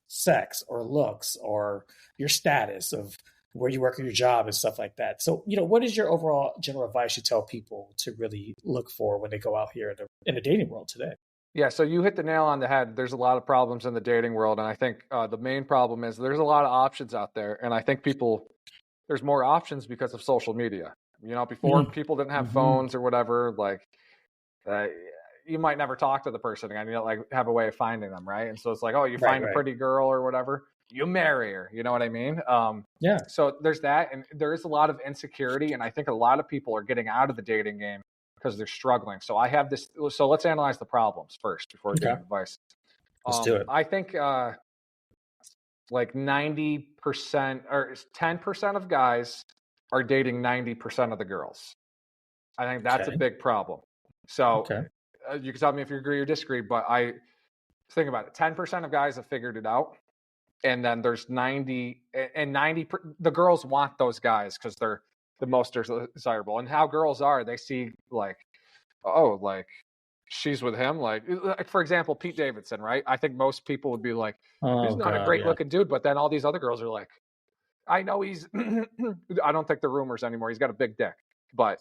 sex or looks or your status of where you work at your job and stuff like that. So, what is your overall general advice you tell people to really look for when they go out here in the dating world today? Yeah, so you hit the nail on the head. There's a lot of problems in the dating world. And I think the main problem is there's a lot of options out there. And I think there's more options because of social media. Before people didn't have phones or whatever, like you might never talk to the person again. You don't like have a way of finding them, right? And so it's like, oh, you find a pretty girl or whatever, you marry her. You know what I mean? So there's that, and there is a lot of insecurity, and I think a lot of people are getting out of the dating game because they're struggling. So I have this. So let's analyze the problems first before giving advice. Let's do it. I think like 90% or 10% of guys are dating 90% of the girls. I think that's a big problem. So you can tell me if you agree or disagree, but I think about it. 10% of guys have figured it out. And then there's 90, the girls want those guys because they're the most desirable. And how girls are, they see like, oh, like she's with him. Like for example, Pete Davidson, right? I think most people would be like, he's not a great looking dude. But then all these other girls are like, I know he's, I don't think they're rumors anymore. He's got a big dick, but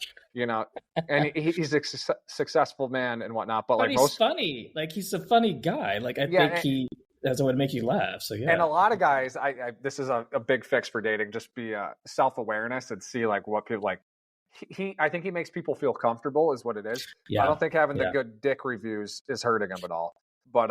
and he's a successful man and whatnot. But like he's funny. Like he's a funny guy. Like I think that's what would make you laugh. So yeah. And a lot of guys, I this is a big fix for dating. Just be self-awareness and see like what people like. I think he makes people feel comfortable is what it is. Yeah. I don't think having the good dick reviews is hurting him at all. But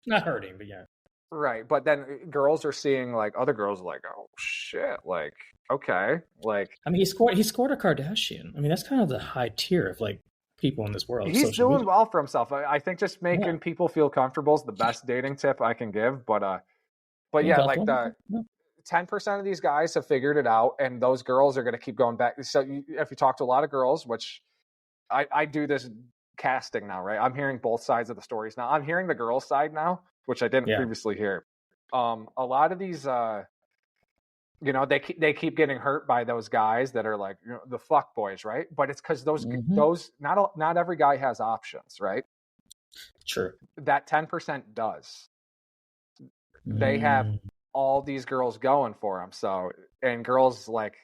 not hurting, but yeah. Right. But then girls are seeing like other girls are like, oh shit, like okay, like I mean he scored a Kardashian. I mean that's kind of the high tier of like people in this world. He's doing well for himself. I think just making people feel comfortable is the best dating tip I can give. But yeah, like the 10% of these guys have figured it out, and those girls are going to keep going back. So if you talk to a lot of girls, which I do this casting now, right? I'm hearing both sides of the stories now. I'm hearing the girls' side now, which I didn't previously hear. A lot of these, they keep getting hurt by those guys that are like the fuck boys, right? But it's because those not every guy has options, right? True. That 10% does. They have all these girls going for them. So, and girls like,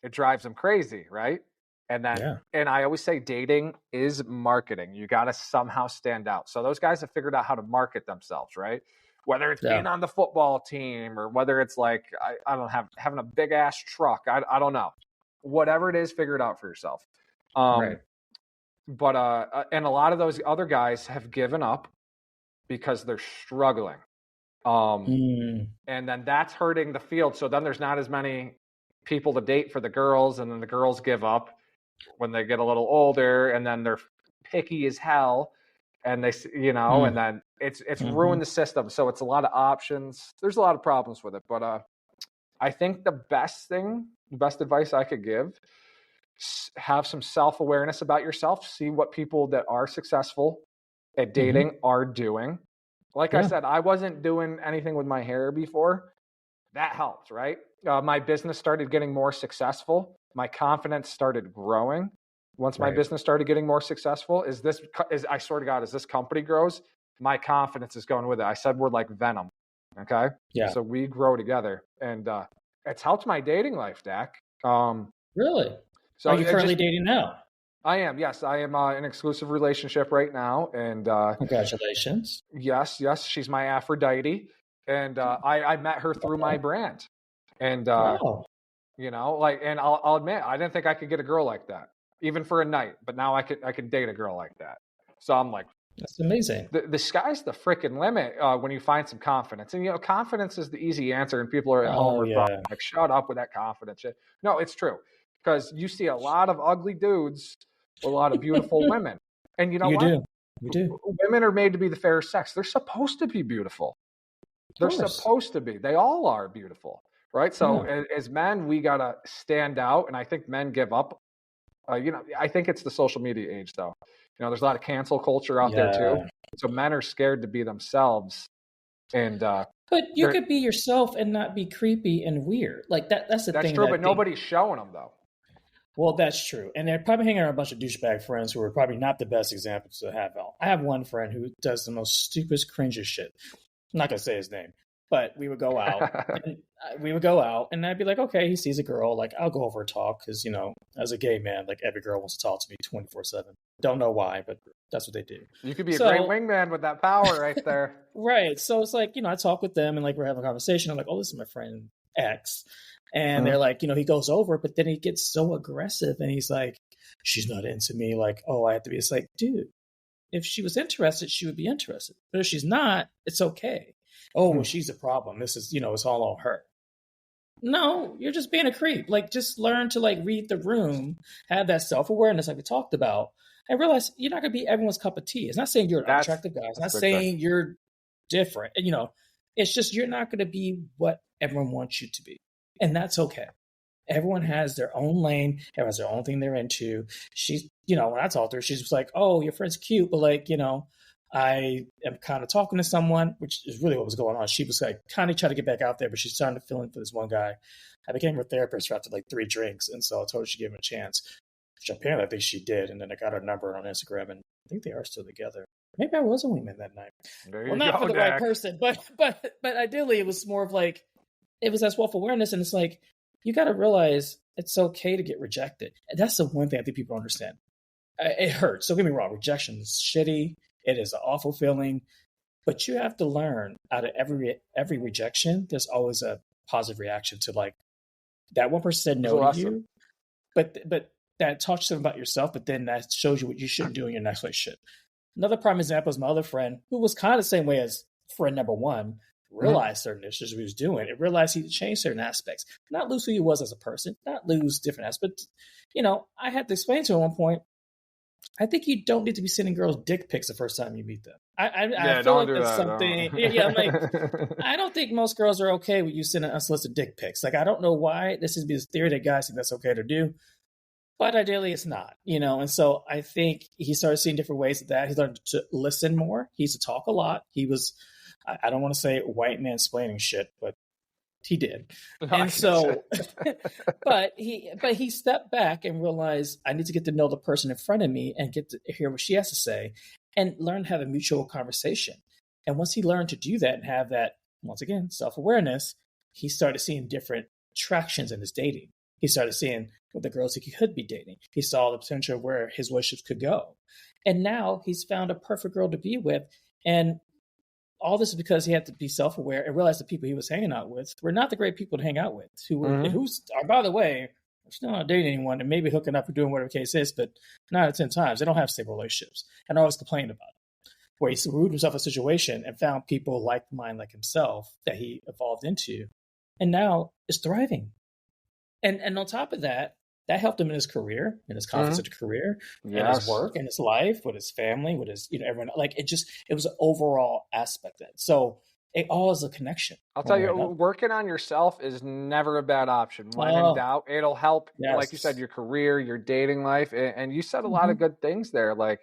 it drives them crazy, right? And then, and I always say dating is marketing. You got to somehow stand out. So those guys have figured out how to market themselves, right? Whether it's being on the football team or whether it's like, I don't have having a big ass truck. I don't know. Whatever it is, figure it out for yourself. Right. But, and a lot of those other guys have given up because they're struggling. And then that's hurting the field. So then there's not as many people to date for the girls, and then the girls give up when they get a little older, and then they're picky as hell, and they, and then it's ruined the system. So it's a lot of options. There's a lot of problems with it, but I think the best advice I could give, have some self-awareness about yourself, see what people that are successful at dating are doing. Like I said, I wasn't doing anything with my hair before. That helped, right? My business started getting more successful. My confidence started growing. Once my business started getting more successful, I swear to God, as this company grows, my confidence is going with it. I said we're like Venom, okay? Yeah. So we grow together, and it's helped my dating life, Dak. Really? So are you currently dating now? I am, yes. I am in an exclusive relationship right now, and congratulations. Yes. She's my Aphrodite, and I met her through my brand, and and I'll admit, I didn't think I could get a girl like that, even for a night. But now I could date a girl like that. So I'm like, that's amazing. The sky's the freaking limit when you find some confidence, and confidence is the easy answer. And people are at home like, shut up with that confidence shit. No, it's true, because you see a lot of ugly dudes. A lot of beautiful women. And you do. Women are made to be the fair sex. They're supposed to be beautiful. They're supposed to be. They all are beautiful, right? So as men, we got to stand out. And I think men give up. I think it's the social media age, though. There's a lot of cancel culture out there, too. So men are scared to be themselves. And but you could be yourself and not be creepy and weird. Like that's the thing. That's true, but nobody's showing them, though. Well, that's true. And they're probably hanging around a bunch of douchebag friends who are probably not the best examples to have. I have one friend who does the most stupidest, cringiest shit. I'm not going to say his name, but we would go out. And I'd be like, okay, he sees a girl. Like, I'll go over and talk because, as a gay man, like every girl wants to talk to me 24/7. Don't know why, but that's what they do. You could be a great wingman with that power right there. Right. So it's like, I talk with them and like we're having a conversation. I'm like, oh, this is my friend X. And they're like, he goes over, but then he gets so aggressive and he's like, she's not into me. Like, oh, I have to be. It's like, dude, if she was interested, she would be interested. But if she's not, it's okay. Oh, well, she's a problem. This is, it's all on her. No, you're just being a creep. Like, just learn to like read the room, have that self-awareness like we talked about, and realize you're not going to be everyone's cup of tea. It's not saying you're an attractive guy. It's not saying you're different. It's just you're not going to be what everyone wants you to be. And that's okay. Everyone has their own lane. Everyone has their own thing they're into. She's, when I talked to her, she's just like, oh, your friend's cute. But like, I am kind of talking to someone, which is really what was going on. She was like, kind of trying to get back out there, but she's starting to fill in for this one guy. I became her therapist after like 3 drinks. And so I told her she'd give him a chance, which apparently I think she did. And then I got her number on Instagram and I think they are still together. Maybe I was a wingman that night. Well, not for the right person, but ideally it was more of like, it was that self-awareness, and it's like, you got to realize it's okay to get rejected. And that's the one thing I think people understand. It hurts. Don't get me wrong. Rejection is shitty. It is an awful feeling. But you have to learn out of every rejection, there's always a positive reaction to like, that one person said no to you. But that talks to them about yourself, but then that shows you what you shouldn't do in your next relationship. Another prime example is my other friend, who was kind of the same way as friend number one. Realized certain issues he was doing and realized he had changed certain aspects, not lose who he was as a person, not lose different aspects. I had to explain to him at one point, I think you don't need to be sending girls dick pics the first time you meet them. I feel like that's something. I'm like, I don't think most girls are okay with you sending unsolicited dick pics. Like, I don't know why this is this theory that guys think that's okay to do. But ideally, it's not, And so I think he started seeing different ways of that. He learned to listen more. He used to talk a lot. He was, I don't want to say white man splaining shit, but he did. And so, but he stepped back and realized I need to get to know the person in front of me and get to hear what she has to say and learn to have a mutual conversation. And once he learned to do that and have that, once again, self-awareness, he started seeing different attractions in his dating. He started seeing the girls he could be dating. He saw the potential of where his relationships could go. And now he's found a perfect girl to be with. And all this is because he had to be self-aware and realize the people he was hanging out with were not the great people to hang out with, who's, by the way, still not dating anyone and maybe hooking up or doing whatever the case is, but 9 out of 10 times, they don't have stable relationships and always complain about it. Where he removed himself in a situation and found people like mine, like himself, that he evolved into, and now is thriving. And on top of that, that helped him in his career, in his confidence in the career, in his work, in his life, with his family, with his, everyone. Like it was an overall aspect of it. So it all is a connection. I'll tell you, working on yourself is never a bad option. When in doubt, it'll help, like you said, your career, your dating life. And you said a lot of good things there. Like,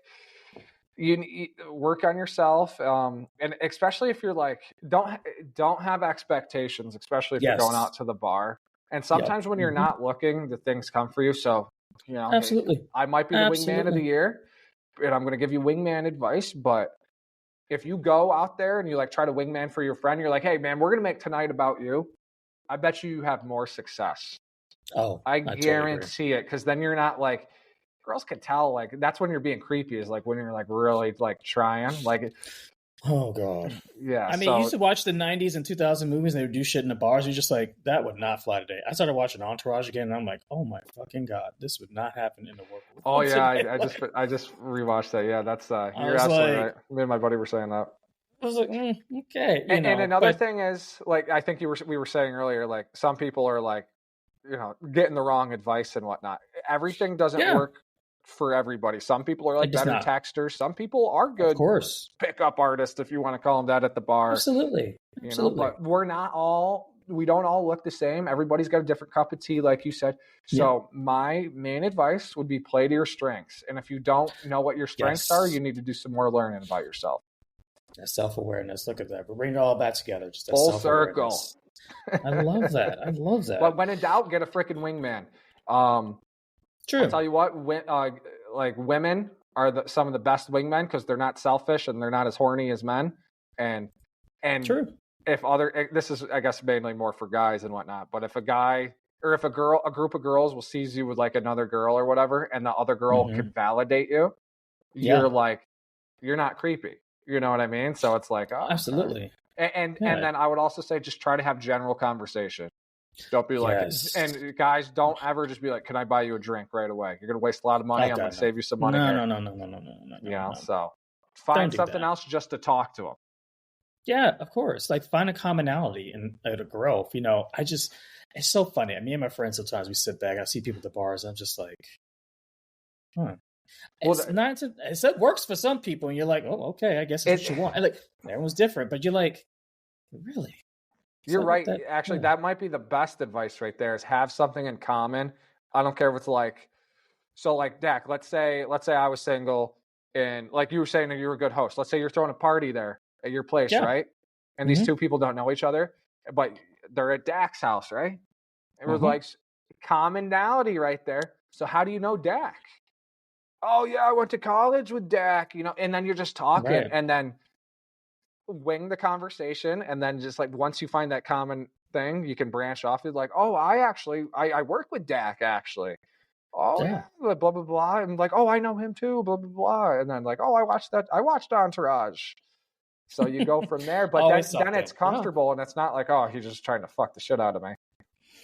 you work on yourself, and especially if you're like, don't have expectations, especially if you're going out to the bar. And sometimes when you're not looking, the things come for you. So, absolutely, I might be the wingman of the year, and I'm going to give you wingman advice. But if you go out there and you like try to wingman for your friend, you're like, hey man, we're going to make tonight about you. I bet you have more success. Oh, I guarantee totally it. Because then you're not like, girls can tell, like, that's when you're being creepy, is like when you're like really like trying, like, oh god, yeah. I mean, you used to watch the 90s and 2000 movies, and they would do shit in the bars. And you're just like, that would not fly today. I started watching Entourage again, and I'm like, oh my fucking god, this would not happen in the world. Oh yeah, I just rewatched that. Yeah, that's you're absolutely right. Me and my buddy were saying that. I was like, okay. And another thing is, like, I think we were saying earlier, like, some people are like, getting the wrong advice and whatnot. Everything doesn't work for everybody. Some people are like better texters. Some people are good, of course, pickup artists, if you want to call them that, at the bar. Absolutely. But we don't all look the same. Everybody's got a different cup of tea, like you said. So my main advice would be play to your strengths. And if you don't know what your strengths are, you need to do some more learning about yourself. That self-awareness. Look at that. We're bringing it all back together. Just that full circle. I love that. But when in doubt, get a freaking wingman. True. I'll tell you what, like, women are some of the best wingmen because they're not selfish and they're not as horny as men. And true. This is, I guess, mainly more for guys and whatnot. But if a guy or if a group of girls will sees you with like another girl or whatever, and the other girl can validate you, you're like, you're not creepy. You know what I mean? So it's like, oh, absolutely. And then I would also say, just try to have general conversation. Don't be like, and guys, don't ever just be like, can I buy you a drink right away? You're going to waste a lot of money. I'm going to save you some money. No. So find something else just to talk to them. Yeah, of course. Like, find a commonality and to grow. It's so funny. Me and my friends, sometimes we sit back, I see people at the bars, and I'm just like, it works for some people, and you're like, oh, okay, I guess that's what you want. And like, everyone's different, but you're like, really? You're right. Actually, that might be the best advice right there, is have something in common. I don't care if it's like, so like, Dak, let's say I was single, and like you were saying, you were a good host. Let's say you're throwing a party there at your place, right? And these two people don't know each other, but they're at Dak's house, right? It was like commonality right there. So how do you know Dak? Oh yeah, I went to college with Dak, and then you're just talking, and then wing the conversation, and then just like, once you find that common thing, you can branch off. It's like, oh, I work with Dak actually. Oh yeah, blah blah blah. And like, oh, I know him too, blah blah blah. And then like, oh, I watched Entourage. So you go from there, but then it's comfortable, and it's not like, oh, he's just trying to fuck the shit out of me.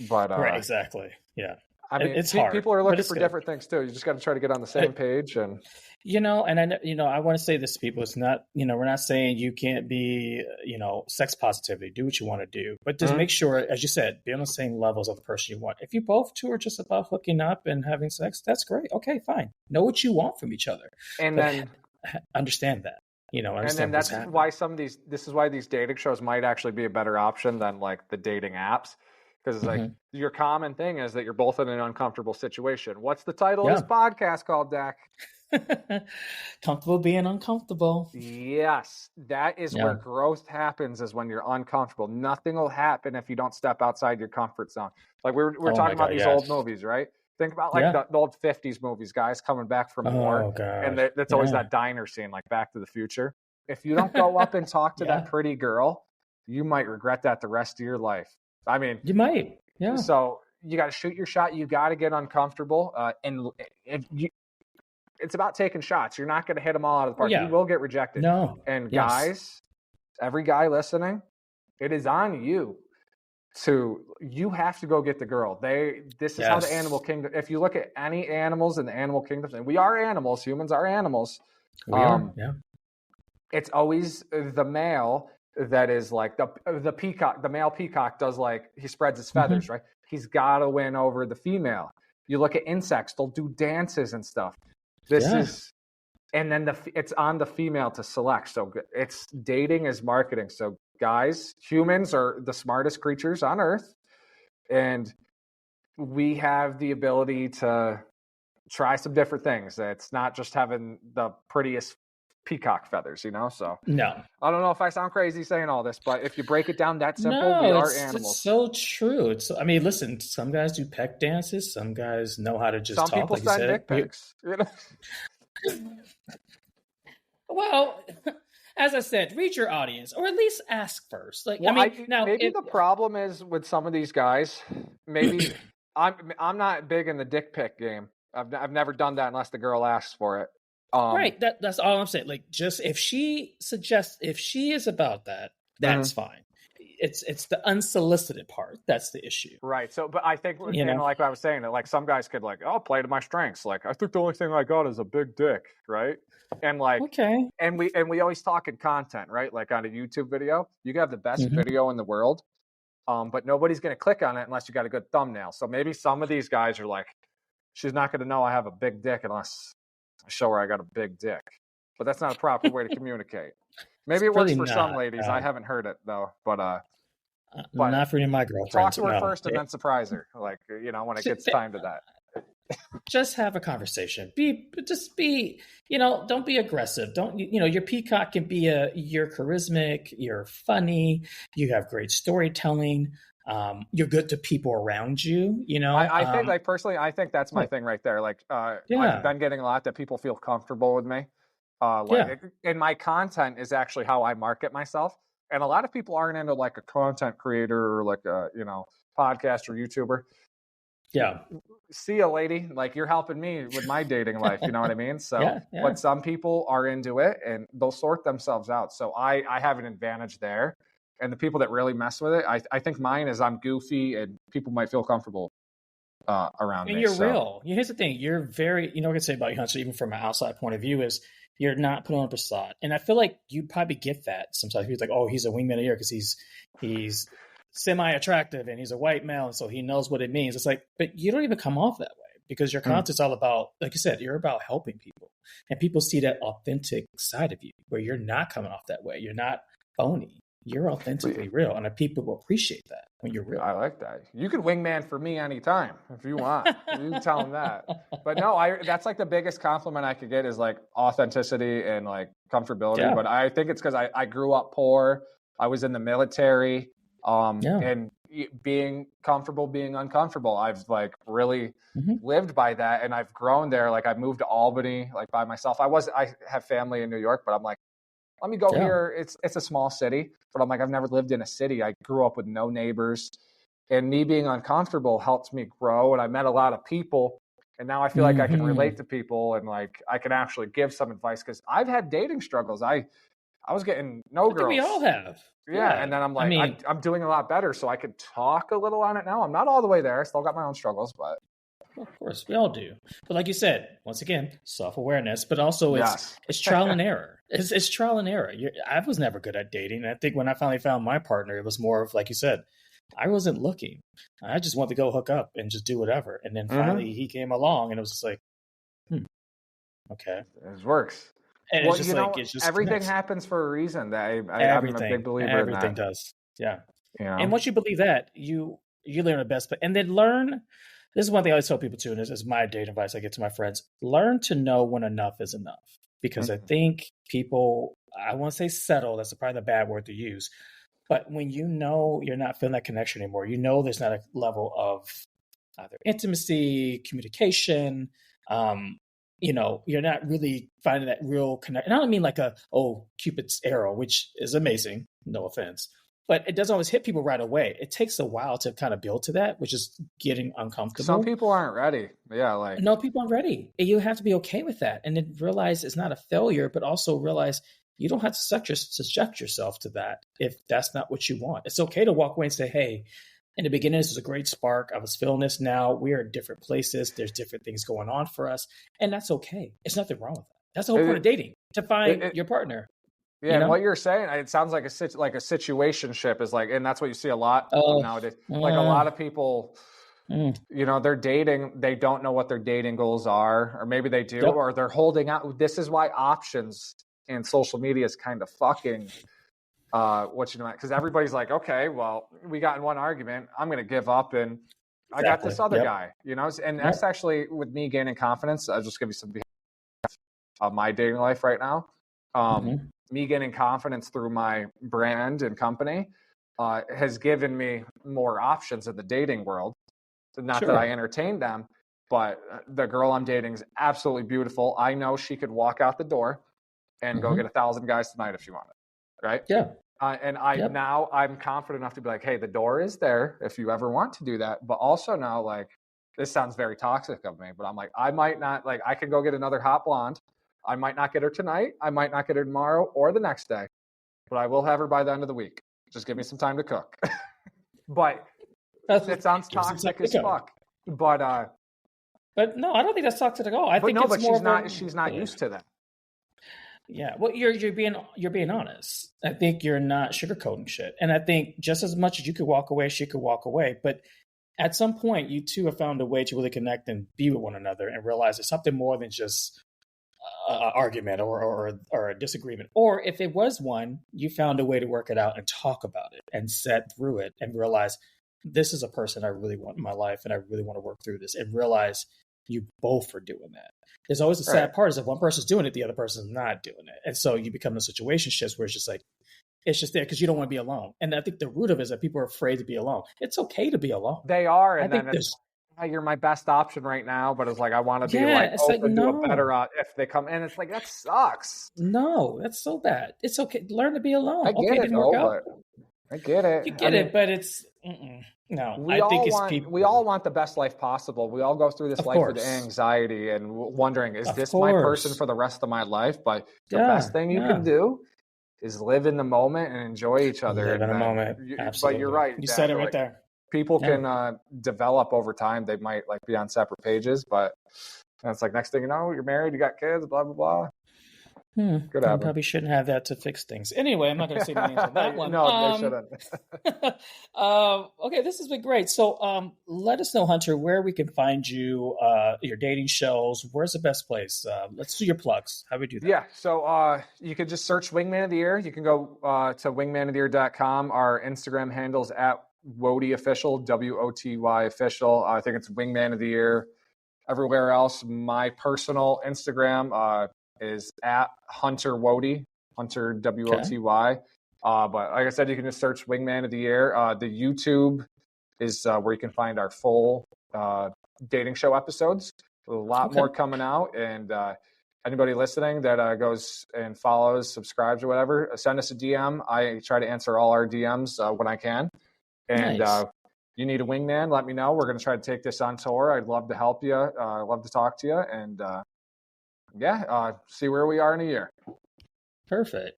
But right, exactly, yeah. I mean, it's hard. People are looking for different things too. You just got to try to get on the same page, and I want to say this to people. It's not, we're not saying you can't be, sex positivity. Do what you want to do, but just make sure, as you said, be on the same levels of the person you want. If you both two are just about hooking up and having sex, that's great. Okay, fine. Know what you want from each other, and then understand that. And then that's why this is why these dating shows might actually be a better option than like the dating apps. Because it's like your common thing is that you're both in an uncomfortable situation. What's the title of this podcast called, Dak? Comfortable being uncomfortable. Yes, that is where growth happens, is when you're uncomfortable. Nothing will happen if you don't step outside your comfort zone. Like we're talking about these old movies, right? Think about like the old 50s movies, guys coming back from war. And that's always that diner scene, like Back to the Future. If you don't go up and talk to that pretty girl, you might regret that the rest of your life. I mean, you might. Yeah. So you got to shoot your shot. You got to get uncomfortable. And it's about taking shots. You're not going to hit them all out of the park. You will get rejected. No. And guys, every guy listening, it is on you you have to go get the girl. This is how the animal kingdom, if you look at any animals in the animal kingdom, and we are animals, humans are animals. We are. Yeah. It's always the male that is like the peacock. The male peacock does like, he spreads his feathers, right? He's got to win over the female. You look at insects, they'll do dances and stuff. And then it's on the female to select. So it's dating is marketing. So guys, humans are the smartest creatures on earth. And we have the ability to try some different things. It's not just having the prettiest peacock feathers, So no, I don't know if I sound crazy saying all this, but if you break it down that simple, we are animals. It's so true. I mean, listen, some guys do peck dances. Some guys know how to just talk. Some people send dick pics. Well, as I said, read your audience, or at least ask first. Like, the problem is with some of these guys. Maybe I'm not big in the dick pic game. I've never done that unless the girl asks for it. Right. That's all I'm saying. Like, just if she is about that, that's fine. It's the unsolicited part that's the issue. Right. So, but I think, like I was saying, that like some guys could like, play to my strengths. Like, I think the only thing I got is a big dick, right? And like, and we always talk in content, right? Like on a YouTube video, you can have the best video in the world, but nobody's going to click on it unless you got a good thumbnail. So maybe some of these guys are like, she's not going to know I have a big dick unless I show her I got a big dick. But that's not a proper way to communicate. Maybe it works for some ladies. I haven't heard it though, but not for any of my girlfriends. Talk to her first and then surprise her. Like, when it gets time to that. Just have a conversation. Don't be aggressive. Don't, your peacock can be you're charismatic, you're funny, you have great storytelling. You're good to people around you, I think like personally, I think that's my thing right there. Like, I've been getting a lot that people feel comfortable with me. And my content is actually how I market myself. And a lot of people aren't into like a content creator or like a, podcast or YouTuber. Yeah. See ya, lady. Like, you're helping me with my dating life. You know what I mean? So, but some people are into it and they'll sort themselves out. So I have an advantage there. And the people that really mess with it, I think mine is I'm goofy and people might feel comfortable around me. And you're real. Here's the thing. You're very, what I can say about you, Hunter, even from an outside point of view, is you're not putting on a facade. And I feel like you probably get that sometimes. He's like, he's a wingman of the year because he's semi-attractive and he's a white male, and so he knows what it means. It's like, but you don't even come off that way because your content's all about, like you said, you're about helping people. And people see that authentic side of you where you're not coming off that way. You're not phony. You're authentically real, and people will appreciate that when you're real. I like that. You can wingman for me anytime if you want. You can tell them that. But no, that's like the biggest compliment I could get is like authenticity and like comfortability. Yeah. But I think it's because I grew up poor. I was in the military, and being comfortable, being uncomfortable. I've like really lived by that, and I've grown there. Like I've moved to Albany, like by myself. I have family in New York, but I'm like, let me go here. It's a small city, but I'm like, I've never lived in a city. I grew up with no neighbors, and me being uncomfortable helped me grow. And I met a lot of people, and now I feel like I can relate to people, and like I can actually give some advice because I've had dating struggles. I was getting no girls. We all have. Yeah, and then I'm like, I'm doing a lot better, so I could talk a little on it now. I'm not all the way there. I still got my own struggles, but. Of course, we all do. But like you said, once again, self-awareness, but also it's trial and error. It's trial and error. I was never good at dating. And I think when I finally found my partner, it was more of, like you said, I wasn't looking. I just wanted to go hook up and just do whatever. And then finally he came along and it was just like, okay. It works. And it's just everything happens for a reason. I'm a big believer in that. Everything does. Yeah. And once you believe that, You learn the best, and then learn. This is one thing I always tell people too, and this is my dating advice I get to my friends. Learn to know when enough is enough. Because I think people, I won't say settle, that's probably the bad word to use. But when you know you're not feeling that connection anymore, you know there's not a level of either intimacy, communication, you're not really finding that real connection. And I don't mean like Cupid's arrow, which is amazing, no offense. But it doesn't always hit people right away. It takes a while to kind of build to that, which is getting uncomfortable. Some people aren't ready. Yeah, no, people aren't ready. And you have to be okay with that, and then realize it's not a failure, but also realize you don't have to subject yourself to that if that's not what you want. It's okay to walk away and say, "Hey, in the beginning, this was a great spark. I was feeling this. Now we are in different places. There's different things going on for us, and that's okay. There's nothing wrong with that. That's the whole point of dating, to find your partner." Yeah, and what you're saying, it sounds like a situationship is like, and that's what you see a lot nowadays. Like a lot of people, they're dating, they don't know what their dating goals are, or maybe they do, or they're holding out. This is why options and social media is kind of fucking because everybody's like, okay, well, we got in one argument, I'm going to give up, and I got this other guy, and that's actually with me gaining confidence. I'll just give you some of my dating life right now. Me gaining confidence through my brand and company has given me more options in the dating world. Not that I entertain them, but the girl I'm dating is absolutely beautiful. I know she could walk out the door and go get 1,000 guys tonight if she wanted. Right? Yeah. Now I'm confident enough to be like, hey, the door is there if you ever want to do that. But also now, like, this sounds very toxic of me, but I'm like, I might not, like, I could go get another hot blonde. I might not get her tonight. I might not get her tomorrow or the next day, but I will have her by the end of the week. Just give me some time to cook. But it sounds toxic as fuck. But no, I don't think that's toxic at all. I think she's not used to that. Yeah, well, you're being honest. I think you're not sugarcoating shit, and I think just as much as you could walk away, she could walk away. But at some point, you two have found a way to really connect and be with one another, and realize it's something more than just an argument or a disagreement. Or if it was one, you found a way to work it out and talk about it and set through it and realize this is a person I really want in my life, and I really want to work through this, and realize you both are doing that. There's always the sad part is if one person's doing it, the other person's not doing it. And so you become in situationships where it's just like, it's just there because you don't want to be alone. And I think the root of it is that people are afraid to be alone. It's okay to be alone. They are. And then you're my best option right now. But it's like, I want to be open to a better if they come in. It's like, that sucks. No, that's so bad. It's okay. Learn to be alone. I get it, though, I get it. You get it, but it's... No, we all want the best life possible. We all go through this life with anxiety and wondering, is this my person for the rest of my life? But the best thing you can do is live in the moment and enjoy each other. Live in the moment. Absolutely. But you're right. You said it right there. People can develop over time. They might be on separate pages, but it's like next thing you know, you're married, you got kids, blah, blah, blah. Good I probably shouldn't have that to fix things. Anyway, I'm not going to say my names on that one. No, they shouldn't. Okay, this has been great. So let us know, Hunter, where we can find you, your dating shows. Where's the best place? Let's do your plugs. How do we do that? Yeah, so you can just search Wingman of the Year. You can go to wingmanoftheyear.com. Our Instagram handle's at Woty Official, WOTY Official. I think it's Wingman of the Year. Everywhere else, my personal Instagram is at Hunter Woty, Hunter WOTY. But like I said, you can just search Wingman of the Year. The YouTube is where you can find our full dating show episodes. A lot more coming out. And anybody listening that goes and follows, subscribes or whatever, send us a DM. I try to answer all our DMs when I can. And you need a wingman, let me know. We're going to try to take this on tour. I'd love to help you. I'd love to talk to you. And see where we are in a year. Perfect.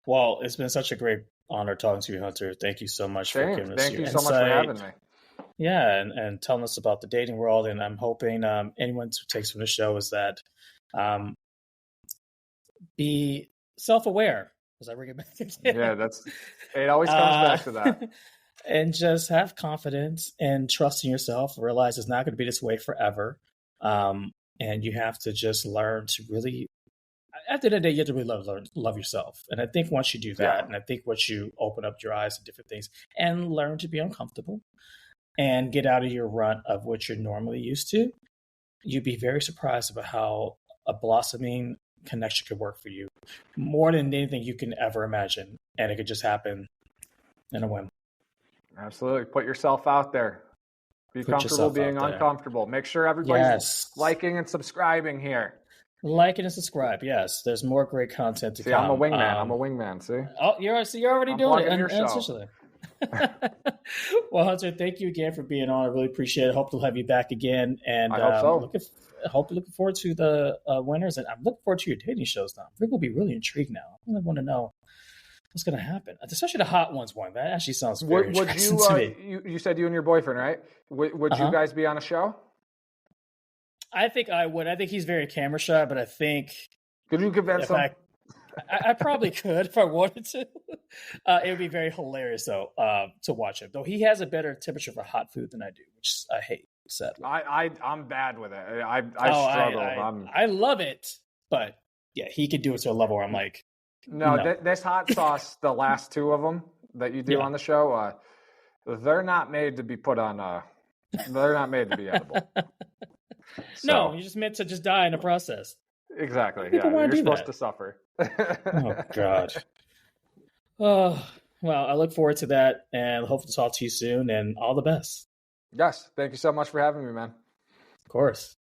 Well, it's been such a great honor talking to you, Hunter. Thank you so much for giving us your insight. Thank you so much for having me. Yeah, and telling us about the dating world. And I'm hoping anyone who takes from the show is that be self-aware. As I bring it back again. Yeah, it always comes back to that. And just have confidence and trust in yourself. Realize it's not going to be this way forever. And you have to just learn to really, at the end of the day, you have to really love yourself. And I think once you do that, and I think once you open up your eyes to different things and learn to be uncomfortable, and get out of your rut of what you're normally used to, you'd be very surprised about how a blossoming connection could work for you more than anything you can ever imagine. And it could just happen in a whim. Absolutely. Put yourself out there. Be comfortable being uncomfortable. Make sure everybody's liking and subscribing here. Like and subscribe. Yes, there's more great content to come. I'm a wingman. I'm a wingman. See? Oh, you're already doing it. Your show. Well, Hunter, thank you again for being on. I really appreciate it. Hope to have you back again. And I hope so. Looking forward to the winners, and I'm looking forward to your dating shows now. I think we'll be really intrigued now. I really want to know what's going to happen, especially the hot ones one. That actually sounds very interesting to me. You said you and your boyfriend, right? Would you guys be on a show? I think I would. I think he's very camera shy, but I think could you convince him? I probably could if I wanted to. It would be very hilarious though to watch him. Though he has a better temperature for hot food than I do, which I hate. Sadly, I'm bad with it. I struggle. I love it, but yeah, he could do it to a level where I'm like, no. This hot sauce, the last two of them that you do on the show, they're not made to be put on. They're not made to be edible. No, you're just meant to just die in the process. Exactly. Yeah, you're supposed to suffer. Oh God. Oh well, I look forward to that, and hope to talk to you soon. And all the best. Yes, thank you so much for having me, man. Of course.